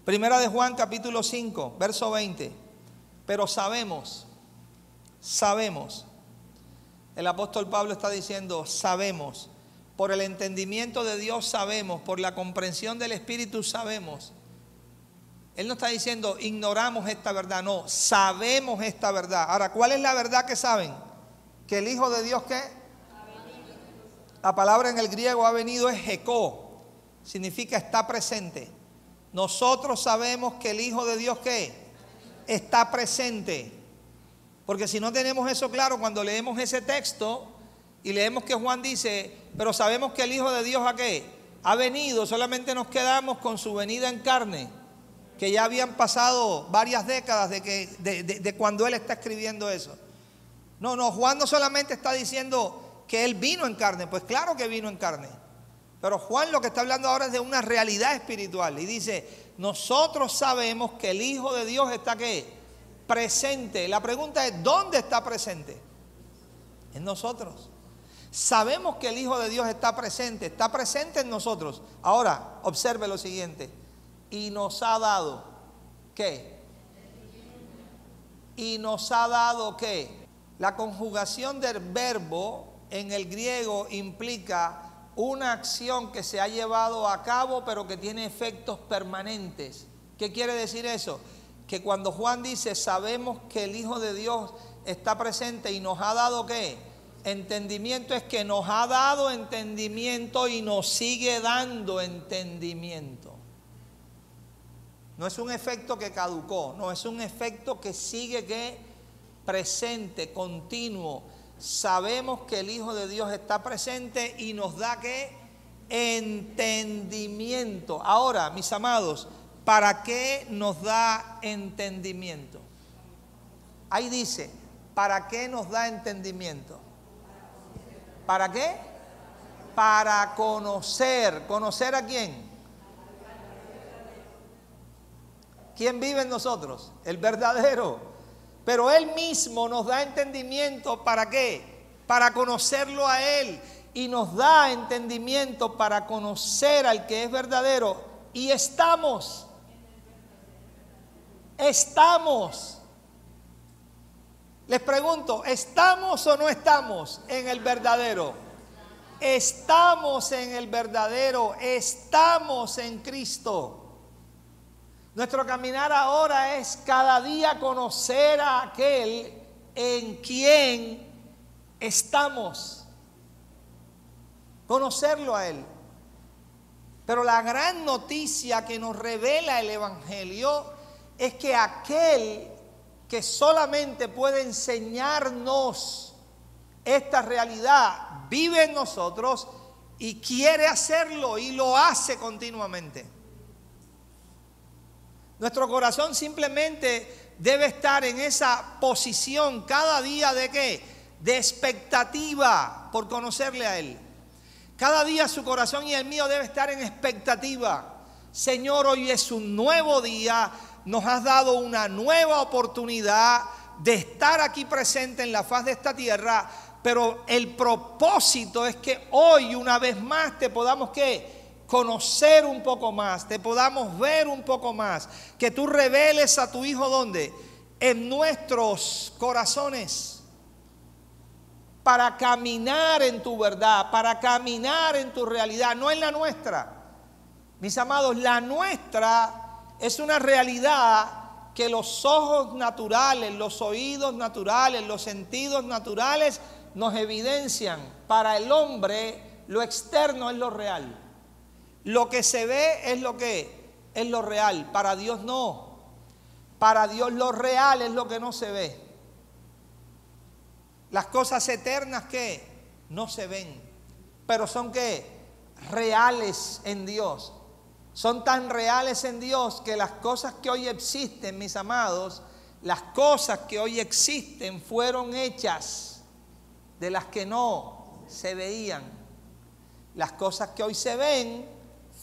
Primera de Juan capítulo 5, verso 20. Pero sabemos, el apóstol Pablo está diciendo, sabemos, por el entendimiento de Dios sabemos, por la comprensión del Espíritu sabemos Él no está diciendo ignoramos esta verdad, no, sabemos esta verdad. Ahora, ¿cuál es la verdad que saben? Que el Hijo de Dios, ¿qué? La palabra en el griego ha venido es Hekó, significa está presente. Nosotros sabemos que el Hijo de Dios, ¿qué? Está presente. Porque si no tenemos eso claro, cuando leemos ese texto y leemos que Juan dice, pero sabemos que el Hijo de Dios, ¿a qué? Ha venido, solamente nos quedamos con su venida en carne, que ya habían pasado varias décadas de cuando él está escribiendo eso. No, Juan no solamente está diciendo que él vino en carne, pues claro que vino en carne, pero Juan lo que está hablando ahora es de una realidad espiritual y dice, nosotros sabemos que el Hijo de Dios está ¿qué? Presente. La pregunta es, ¿dónde está presente? En nosotros. Sabemos que el Hijo de Dios está presente en nosotros. Ahora, observe lo siguiente. Y nos ha dado, ¿qué? Y nos ha dado, ¿qué? La conjugación del verbo en el griego implica una acción que se ha llevado a cabo, pero que tiene efectos permanentes. ¿Qué quiere decir eso? Que cuando Juan dice, sabemos que el Hijo de Dios está presente y nos ha dado, ¿qué? Entendimiento, es que nos ha dado entendimiento y nos sigue dando entendimiento. No es un efecto que caducó, no, es un efecto que sigue ¿qué? Presente, continuo. Sabemos que el Hijo de Dios está presente y nos da ¿qué? Entendimiento. Ahora, mis amados, ¿para qué nos da entendimiento? Ahí dice, ¿para qué nos da entendimiento? ¿Para qué? Para conocer. ¿Conocer a quién? ¿Quién vive en nosotros? El verdadero. Pero Él mismo nos da entendimiento, ¿para qué? Para conocerlo a Él. Y nos da entendimiento para conocer al que es verdadero. Y estamos. Les pregunto, ¿estamos o no estamos en el verdadero? Estamos en el verdadero, estamos en Cristo. Nuestro caminar ahora es cada día conocer a aquel en quien estamos. Conocerlo a Él. Pero la gran noticia que nos revela el Evangelio es que aquel que solamente puede enseñarnos esta realidad vive en nosotros y quiere hacerlo y lo hace continuamente. Nuestro corazón simplemente debe estar en esa posición cada día de ¿qué? De expectativa por conocerle a Él. Cada día su corazón y el mío debe estar en expectativa. Señor, hoy es un nuevo día, nos has dado una nueva oportunidad de estar aquí presente en la faz de esta tierra, pero el propósito es que hoy una vez más te podamos ¿qué? Conocer un poco más, te podamos ver un poco más, que tú reveles a tu Hijo ¿dónde? En nuestros corazones, para caminar en tu verdad, para caminar en tu realidad, no en la nuestra. Mis amados, la nuestra es una realidad que los ojos naturales, los oídos naturales, los sentidos naturales nos evidencian. Para el hombre, lo externo es lo real. Lo que se ve es lo que es lo real. Para Dios no. Para Dios lo real es lo que no se ve. Las cosas eternas que no se ven, pero son que reales en Dios. Son tan reales en Dios que las cosas que hoy existen, mis amados, las cosas que hoy existen fueron hechas de las que no se veían. Las cosas que hoy se ven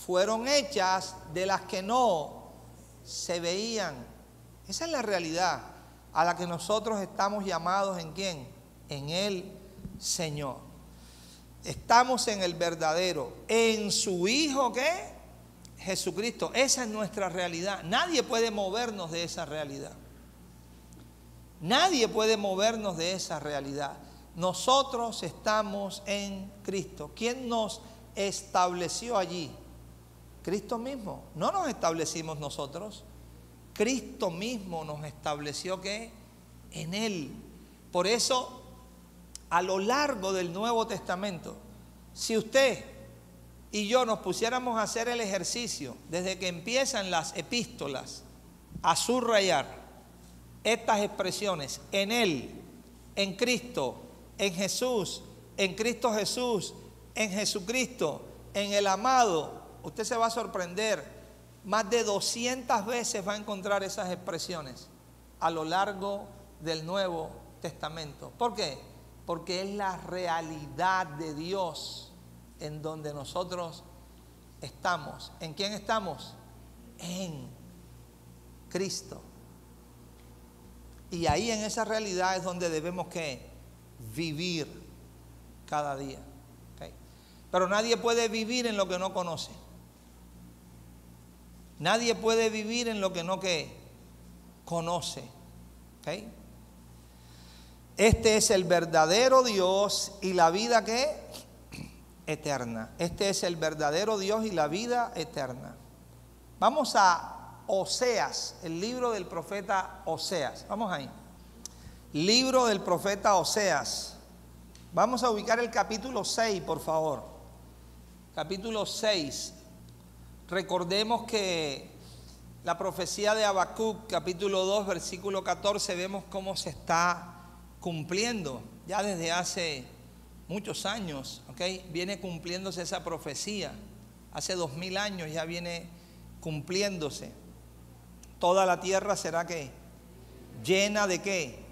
fueron hechas de las que no se veían. Esa es la realidad a la que nosotros estamos llamados. ¿En quién? En el Señor. Estamos en el verdadero, en su Hijo, ¿qué? Jesucristo. Esa es nuestra realidad. Nadie puede movernos de esa realidad. Nadie puede movernos de esa realidad. Nosotros estamos en Cristo. ¿Quién nos estableció allí? Cristo mismo. No nos establecimos nosotros. Cristo mismo nos estableció que en Él. Por eso, a lo largo del Nuevo Testamento, si usted y yo nos pusiéramos a hacer el ejercicio desde que empiezan las epístolas a subrayar estas expresiones: en Él, en Cristo, en Jesús, en Cristo Jesús, en Jesucristo, en el amado, usted se va a sorprender. Más de 200 veces va a encontrar esas expresiones a lo largo del Nuevo Testamento. ¿Por qué? Porque es la realidad de Dios en donde nosotros estamos. ¿En quién estamos? En Cristo. Y ahí en esa realidad es donde debemos que vivir cada día. ¿Okay? Pero nadie puede vivir en lo que no conoce. Nadie puede vivir en lo que no conoce. ¿Okay? Este es el verdadero Dios y la vida eterna. Este es el verdadero Dios y la vida eterna. Vamos a Oseas, el libro del profeta Oseas. Vamos ahí. Libro del profeta Oseas. Vamos a ubicar el capítulo 6, por favor. Capítulo 6. Recordemos que la profecía de Habacuc, capítulo 2, versículo 14, vemos cómo se está cumpliendo. Ya desde hace muchos años, ¿okay? Viene cumpliéndose esa profecía. Hace 2000 años ya viene cumpliéndose. Toda la tierra será ¿qué? Llena de ¿qué?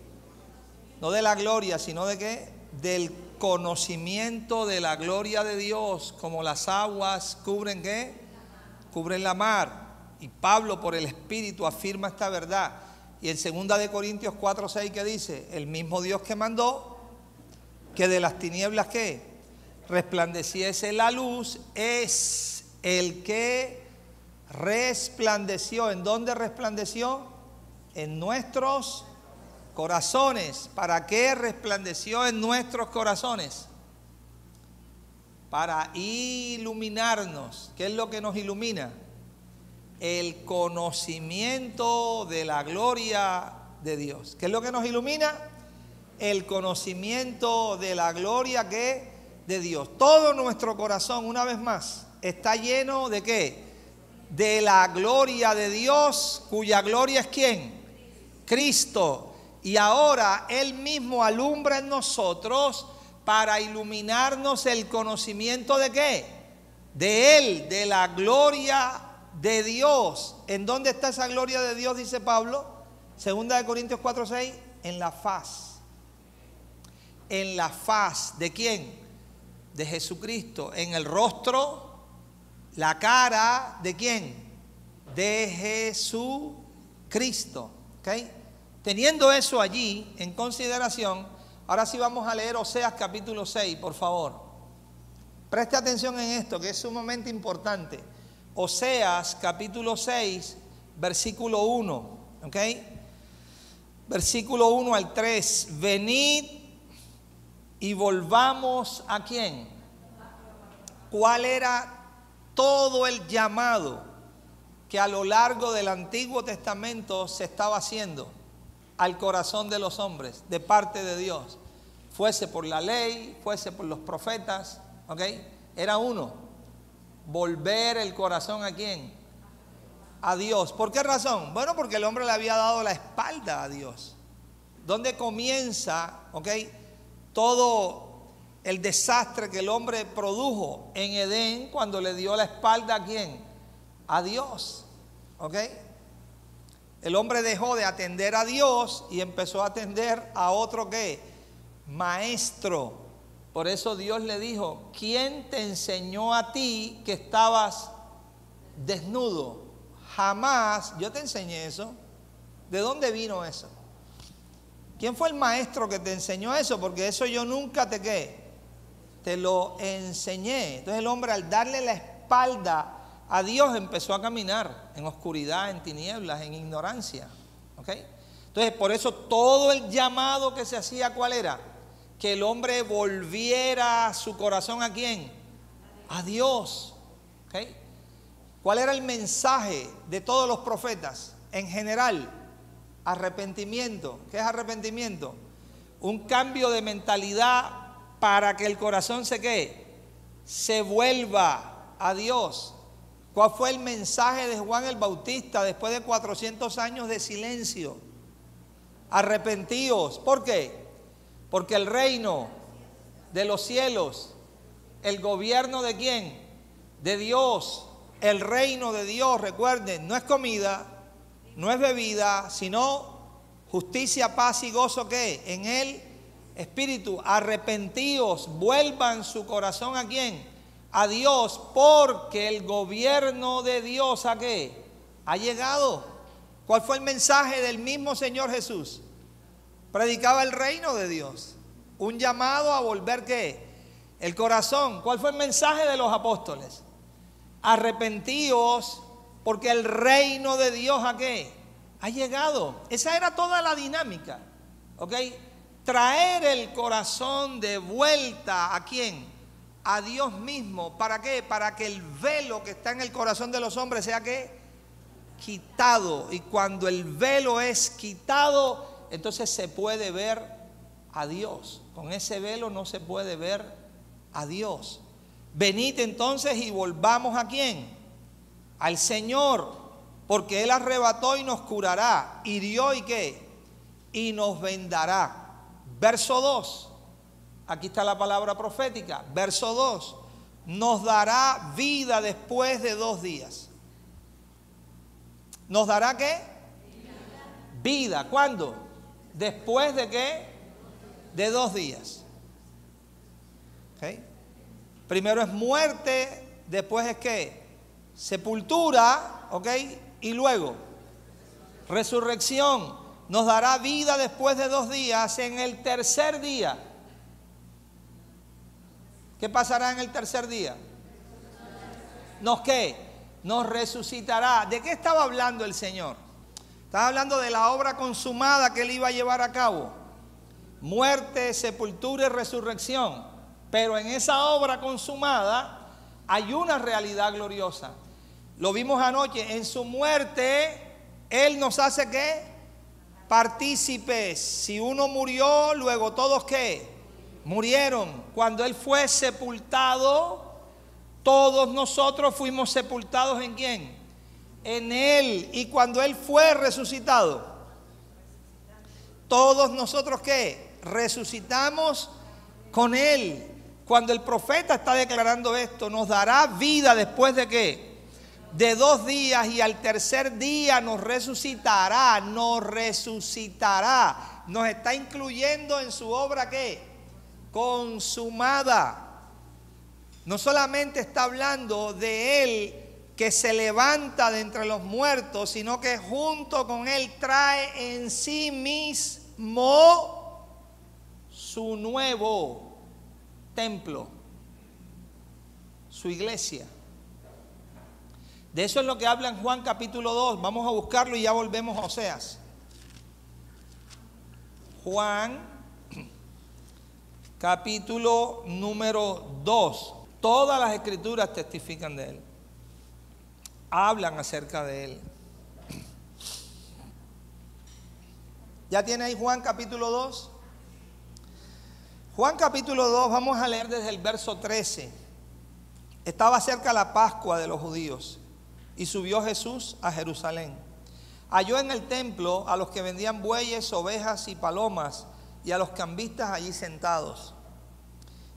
No de la gloria, sino de ¿qué? Del conocimiento de la gloria de Dios, como las aguas cubren ¿qué? Cubren la mar. Y Pablo por el Espíritu afirma esta verdad. Y en 2 Corintios 4:6 que dice: el mismo Dios que mandó que de las tinieblas ¿qué? Resplandeciese la luz, es el que resplandeció. ¿En dónde resplandeció? En nuestros corazones. ¿Para qué resplandeció en nuestros corazones? Para iluminarnos. ¿Qué es lo que nos ilumina? El conocimiento de la gloria de Dios. ¿Qué es lo que nos ilumina? El conocimiento de la gloria de Dios. Todo nuestro corazón, una vez más, está lleno de ¿qué? De la gloria de Dios, cuya gloria es ¿quién? Cristo. Y ahora Él mismo alumbra en nosotros para iluminarnos el conocimiento de ¿qué? De Él, de la gloria de Dios. ¿En dónde está esa gloria de Dios? Dice Pablo, 2 Corintios 4:6, en la faz. En la faz, ¿de quién? De Jesucristo. En el rostro, la cara, ¿de quién? De Jesucristo. ¿Okay? Teniendo eso allí en consideración, ahora sí vamos a leer Oseas capítulo 6, por favor. Preste atención en esto, que es sumamente importante. Oseas capítulo 6, versículo 1, ¿ok? Versículo 1 al 3. Venid y volvamos ¿a quién? ¿Cuál era todo el llamado que a lo largo del Antiguo Testamento se estaba haciendo al corazón de los hombres de parte de Dios? Fuese por la ley, fuese por los profetas, ¿ok? Era uno: volver el corazón ¿a quién? A Dios. ¿Por qué razón? Bueno, porque el hombre le había dado la espalda a Dios. ¿Dónde comienza, ok, todo el desastre que el hombre produjo? En Edén, cuando le dio la espalda ¿a quién? A Dios. ¿Ok? El hombre dejó de atender a Dios y empezó a atender a otro ¿qué? Maestro. Por eso Dios le dijo: ¿quién te enseñó a ti que estabas desnudo? Jamás yo te enseñé eso. ¿De dónde vino eso? ¿Quién fue el maestro que te enseñó eso? Porque eso yo nunca te lo enseñé. Entonces el hombre, al darle la espalda a Dios, empezó a caminar en oscuridad, en tinieblas, en ignorancia. ¿Ok? Entonces por eso todo el llamado que se hacía, ¿cuál era? Que el hombre volviera su corazón ¿a quién? A Dios. ¿Okay? ¿Cuál era el mensaje de todos los profetas? en general, arrepentimiento. ¿Qué es arrepentimiento? Un cambio de mentalidad para que el corazón se vuelva a Dios. ¿Cuál fue el mensaje de Juan el Bautista después de 400 años de silencio? Arrepentíos. ¿Por qué? Porque el reino de los cielos, el gobierno de ¿quién? De Dios. El reino de Dios, recuerden, no es comida, no es bebida, sino justicia, paz y gozo, ¿qué? En el Espíritu. Arrepentíos, vuelvan su corazón ¿a quién? A Dios, porque el gobierno de Dios ¿a qué? Ha llegado. ¿Cuál fue el mensaje del mismo Señor Jesús? Predicaba el reino de Dios. Un llamado a volver ¿qué? El corazón. ¿Cuál fue el mensaje de los apóstoles? Arrepentíos, porque el reino de Dios ¿a qué? Ha llegado. Esa era toda la dinámica. ¿Ok? Traer el corazón de vuelta ¿a quién? A Dios mismo. ¿Para qué? Para que el velo que está en el corazón de los hombres sea ¿qué? Quitado. Y cuando el velo es quitado, entonces se puede ver a Dios. Con ese velo no se puede ver a Dios. Venid entonces y volvamos ¿a quién? Al Señor, porque Él arrebató y nos curará, hirió y ¿qué? Y nos vendará. Verso 2, aquí está la palabra profética. Verso 2, nos dará vida después de 2 días. ¿Nos dará qué? Vida. ¿Cuándo? Después de qué? De 2 días. ¿Okay? Primero es muerte, después es ¿qué? Sepultura, ¿ok? Y luego resurrección. Nos dará vida después de 2 días. En el tercer día, ¿qué pasará en el tercer día? ¿Nos qué? Nos resucitará. ¿De qué estaba hablando el Señor? Estaba hablando de la obra consumada que Él iba a llevar a cabo. Muerte, sepultura y resurrección. Pero en esa obra consumada hay una realidad gloriosa. Lo vimos anoche. En su muerte, Él nos hace ¿qué? Partícipes. Si uno murió, luego todos ¿qué? Murieron. Cuando Él fue sepultado, todos nosotros fuimos sepultados ¿en quién? En Él. Y cuando Él fue resucitado, todos nosotros ¿qué? Resucitamos con Él. Cuando el profeta está declarando esto, nos dará vida después de ¿qué? De 2 días, y al tercer día nos resucitará. Nos resucitará. Nos está incluyendo en su obra ¿qué? Consumada. No solamente está hablando de Él que se levanta de entre los muertos, sino que junto con Él trae en sí mismo su nuevo templo, su iglesia. De eso es lo que habla en Juan capítulo 2. Vamos a buscarlo y ya volvemos a Oseas. Juan capítulo número 2. Todas las escrituras testifican de Él. Hablan acerca de Él. ¿Ya tiene ahí Juan capítulo 2? Juan capítulo 2, vamos a leer desde el verso 13. Estaba cerca la Pascua de los judíos y subió Jesús a Jerusalén. Halló en el templo a los que vendían bueyes, ovejas y palomas y a los cambistas allí sentados.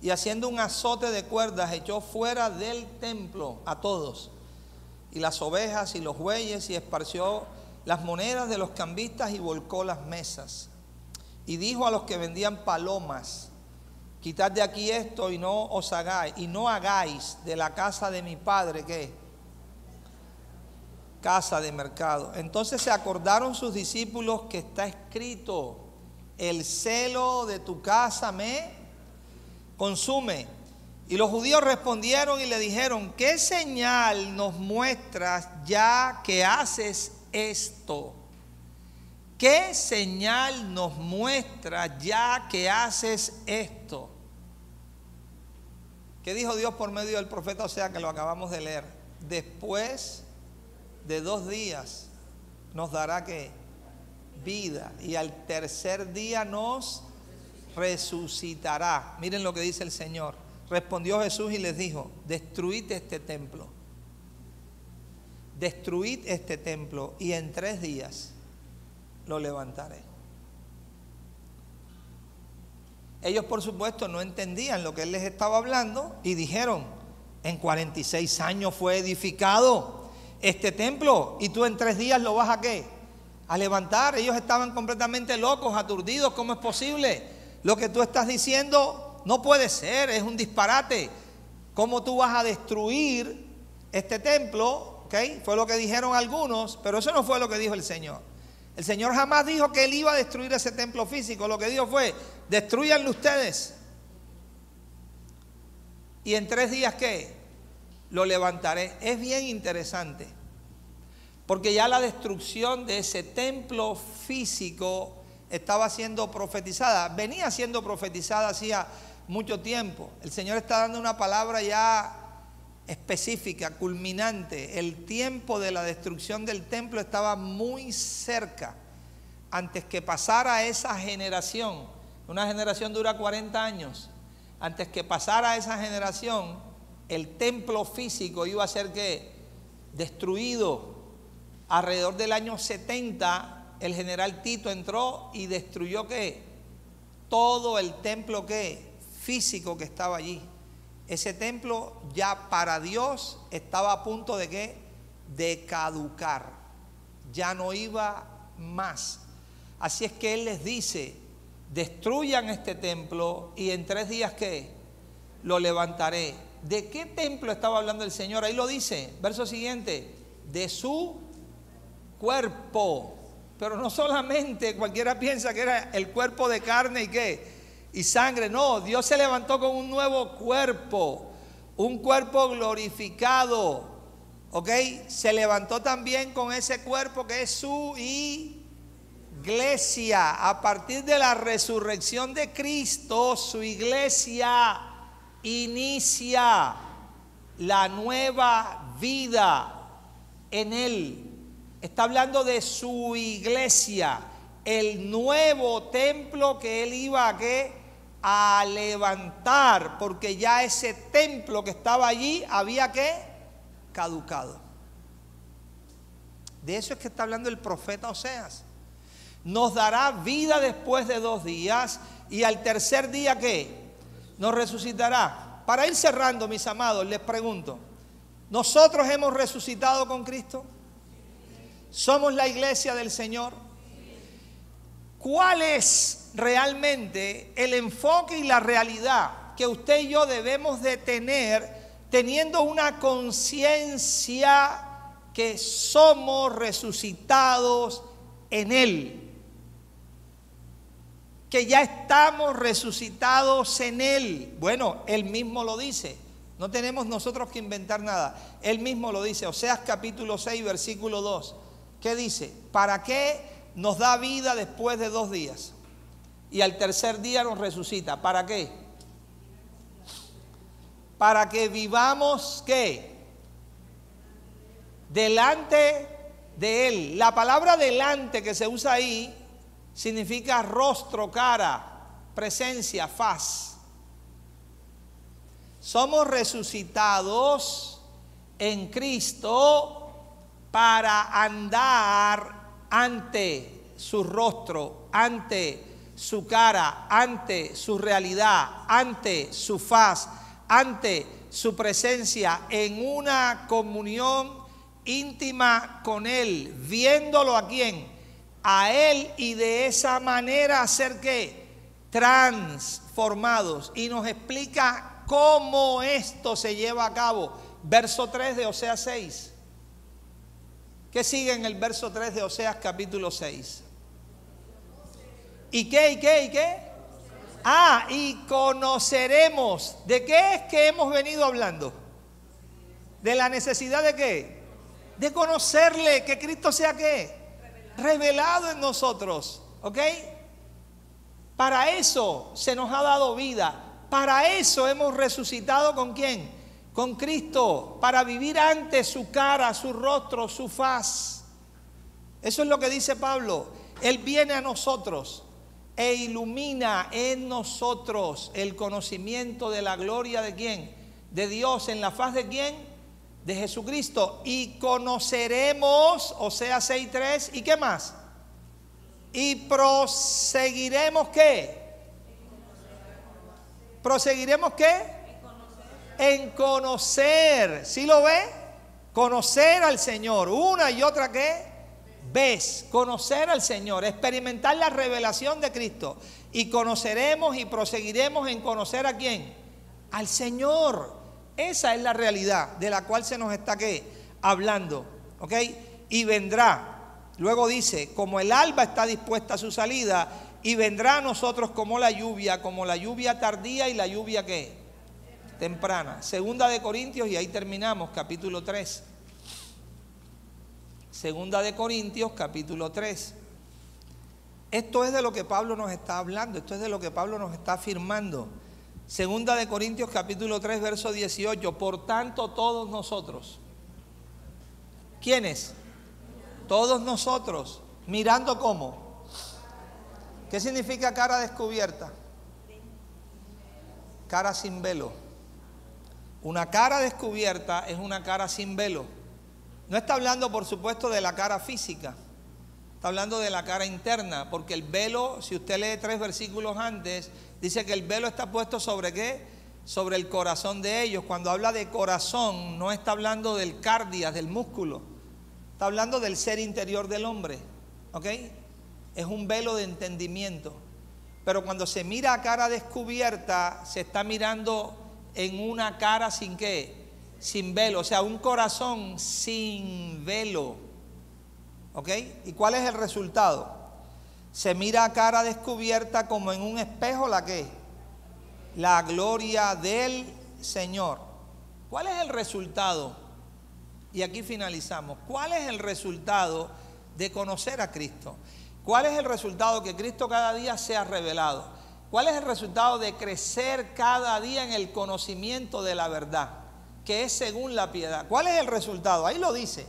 Y haciendo un azote de cuerdas echó fuera del templo a todos, y las ovejas y los bueyes, y esparció las monedas de los cambistas y volcó las mesas. Y dijo a los que vendían palomas: quitad de aquí esto y no os hagáis, y no hagáis de la casa de mi padre ¿qué? Casa de mercado. Entonces se acordaron sus discípulos que está escrito: el celo de tu casa me consume. Y los judíos respondieron y le dijeron: ¿qué señal nos muestras ya que haces esto? ¿Qué señal nos muestras ya que haces esto? ¿Qué dijo Dios por medio del profeta Oseas, que lo acabamos de leer? Después de 2 días nos dará ¿qué? Vida. Y al tercer día nos resucitará. Miren lo que dice el Señor. Respondió Jesús y les dijo: destruid este templo. Destruid este templo y en 3 días lo levantaré. Ellos, por supuesto, no entendían lo que Él les estaba hablando y dijeron: en 46 años fue edificado este templo y tú en 3 días lo vas a ¿qué? A levantar. Ellos estaban completamente locos, aturdidos. ¿Cómo es posible? Lo que tú estás diciendo no puede ser, es un disparate. ¿Cómo tú vas a destruir este templo? ¿Okay? Fue lo que dijeron algunos, pero eso no fue lo que dijo el Señor. El Señor jamás dijo que Él iba a destruir ese templo físico. Lo que dijo fue: destruyanlo ustedes. Y en 3 días ¿qué? Lo levantaré. Es bien interesante, porque ya la destrucción de ese templo físico estaba siendo profetizada. Venía siendo profetizada hacía mucho tiempo. El Señor está dando una palabra ya específica, culminante. El tiempo de la destrucción del templo estaba muy cerca. Antes que pasara esa generación, una generación dura 40 años, antes que pasara esa generación, el templo físico iba a ser ¿qué? Destruido. Alrededor del año 70, el general Tito entró y destruyó ¿qué? Todo el templo ¿qué? Físico que estaba allí. Ese templo ya para Dios estaba a punto de ¿qué? De caducar. Ya no iba más. Así es que Él les dice: destruyan este templo y en 3 días ¿qué? Lo levantaré. ¿De qué templo estaba hablando el Señor? Ahí lo dice, verso siguiente: de su cuerpo. Pero no solamente, cualquiera piensa que era el cuerpo de carne y ¿qué? Y sangre. No, Dios se levantó con un nuevo cuerpo, un cuerpo glorificado. ¿Ok? Se levantó también con ese cuerpo que es su iglesia. A partir de la resurrección de Cristo, su iglesia inicia la nueva vida en Él. Está hablando de su iglesia, el nuevo templo que Él iba a ¿qué? A levantar, porque ya ese templo que estaba allí había ¿qué? Caducado. De eso es que está hablando el profeta Oseas. Nos dará vida después de 2 días y al tercer día ¿qué? Nos resucitará. Para ir cerrando, mis amados, les pregunto: ¿nosotros hemos resucitado con Cristo? ¿Somos la iglesia del Señor? ¿Cuál es realmente el enfoque y la realidad que usted y yo debemos de tener, teniendo una conciencia que somos resucitados en Él? Que ya estamos resucitados en Él. Bueno, Él mismo lo dice. No tenemos nosotros que inventar nada. Él mismo lo dice. Oseas capítulo 6, versículo 2. ¿Qué dice? ¿Para qué nos da vida después de 2 días? Y al tercer día nos resucita. ¿Para qué? Para que vivamos ¿qué? Delante de Él. La palabra delante que se usa ahí significa rostro, cara, presencia, faz. Somos resucitados en Cristo para andar ante su rostro, ante su cara, ante su realidad, ante su faz, ante su presencia, en una comunión íntima con Él, viéndolo ¿a quién? A Él, y de esa manera ser ¿qué? Transformados. Y nos explica cómo esto se lleva a cabo. Verso 3 de Oseas 6. ¿Qué sigue en el verso 3 de Oseas capítulo 6? ¿Y qué? ¿Y qué? ¿Y qué? Ah, y conoceremos. ¿De qué es que hemos venido hablando? ¿De la necesidad de qué? De conocerle, que Cristo sea ¿qué? Revelado en nosotros. ¿Ok? Para eso se nos ha dado vida. Para eso hemos resucitado ¿con quién? Con Cristo, para vivir ante su cara, su rostro, su faz. Eso es lo que dice Pablo. Él viene a nosotros e ilumina en nosotros el conocimiento de la gloria de ¿quién? De Dios, en la faz de ¿quién? De Jesucristo. Y conoceremos, Oseas 6:3, ¿y qué más? Y proseguiremos ¿qué? ¿Proseguiremos qué? En conocer. ¿Sí lo ve? Conocer al Señor. Una y otra ¿qué? Vez. Conocer al Señor. Experimentar la revelación de Cristo. Y conoceremos y proseguiremos en conocer ¿a quién? Al Señor. Esa es la realidad de la cual se nos está ¿qué? Hablando. ¿Ok? Y vendrá. Luego dice, como el alba está dispuesta a su salida, y vendrá a nosotros como la lluvia tardía y la lluvia ¿qué? Temprana. Segunda de Corintios, y ahí terminamos, capítulo 3. Segunda de Corintios, capítulo 3. Esto es de lo que Pablo nos está hablando, esto es de lo que Pablo nos está afirmando. Segunda de Corintios, capítulo 3, verso 18. Por tanto, todos nosotros. ¿Quiénes? Todos nosotros. ¿Mirando cómo? ¿Qué significa cara descubierta? Cara sin velo. Una cara descubierta es una cara sin velo. No está hablando, por supuesto, de la cara física. Está hablando de la cara interna, porque el velo, si usted lee 3 versículos antes, dice que el velo está puesto sobre ¿qué? Sobre el corazón de ellos. Cuando habla de corazón, no está hablando del cardias, del músculo. Está hablando del ser interior del hombre. ¿Ok? Es un velo de entendimiento. Pero cuando se mira a cara descubierta, se está mirando en una cara sin ¿qué? Sin velo. O sea, un corazón sin velo. ¿Ok? ¿Y cuál es el resultado? Se mira a cara descubierta como en un espejo ¿la qué? La gloria del Señor. ¿Cuál es el resultado? Y aquí finalizamos. ¿Cuál es el resultado de conocer a Cristo? ¿Cuál es el resultado? Que Cristo cada día sea revelado. ¿Cuál es el resultado de crecer cada día en el conocimiento de la verdad? Que es según la piedad. ¿Cuál es el resultado? Ahí lo dice.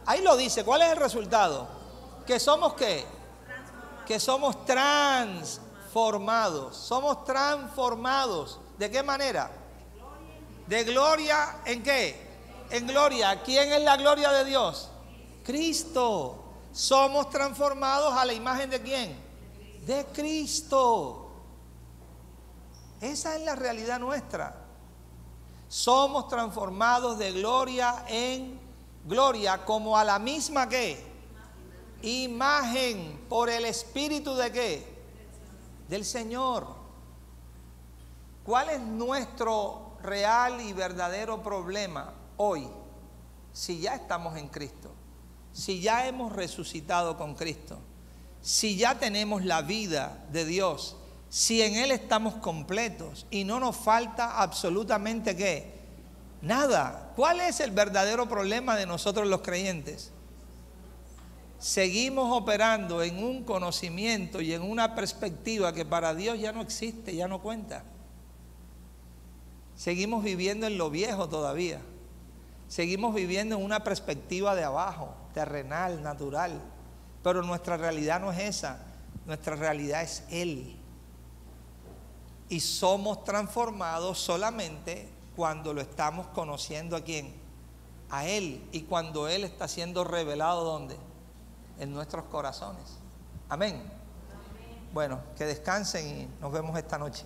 Ahí lo dice. ¿Cuál es el resultado? Que somos ¿qué? Que somos transformados. Somos transformados. ¿De qué manera? De gloria ¿en qué? En gloria. ¿Quién es la gloria de Dios? Cristo. Somos transformados a la imagen de ¿quién? De Cristo. Esa es la realidad nuestra. Somos transformados de gloria en gloria, como a la misma ¿qué? Imagen, por el Espíritu de ¿qué? Del Señor. ¿Cuál es nuestro real y verdadero problema hoy? Si ya estamos en Cristo, si ya hemos resucitado con Cristo, si ya tenemos la vida de Dios, si en Él estamos completos y no nos falta absolutamente ¿qué? Nada. ¿Cuál es el verdadero problema de nosotros los creyentes? Seguimos operando en un conocimiento y en una perspectiva que para Dios ya no existe, ya no cuenta. Seguimos viviendo en lo viejo todavía. Seguimos viviendo en una perspectiva de abajo, terrenal, natural. Pero nuestra realidad no es esa. Nuestra realidad es Él. Y somos transformados solamente cuando lo estamos conociendo ¿a quién? A Él. Y cuando Él está siendo revelado ¿dónde? En nuestros corazones. Amén. Bueno, que descansen y nos vemos esta noche.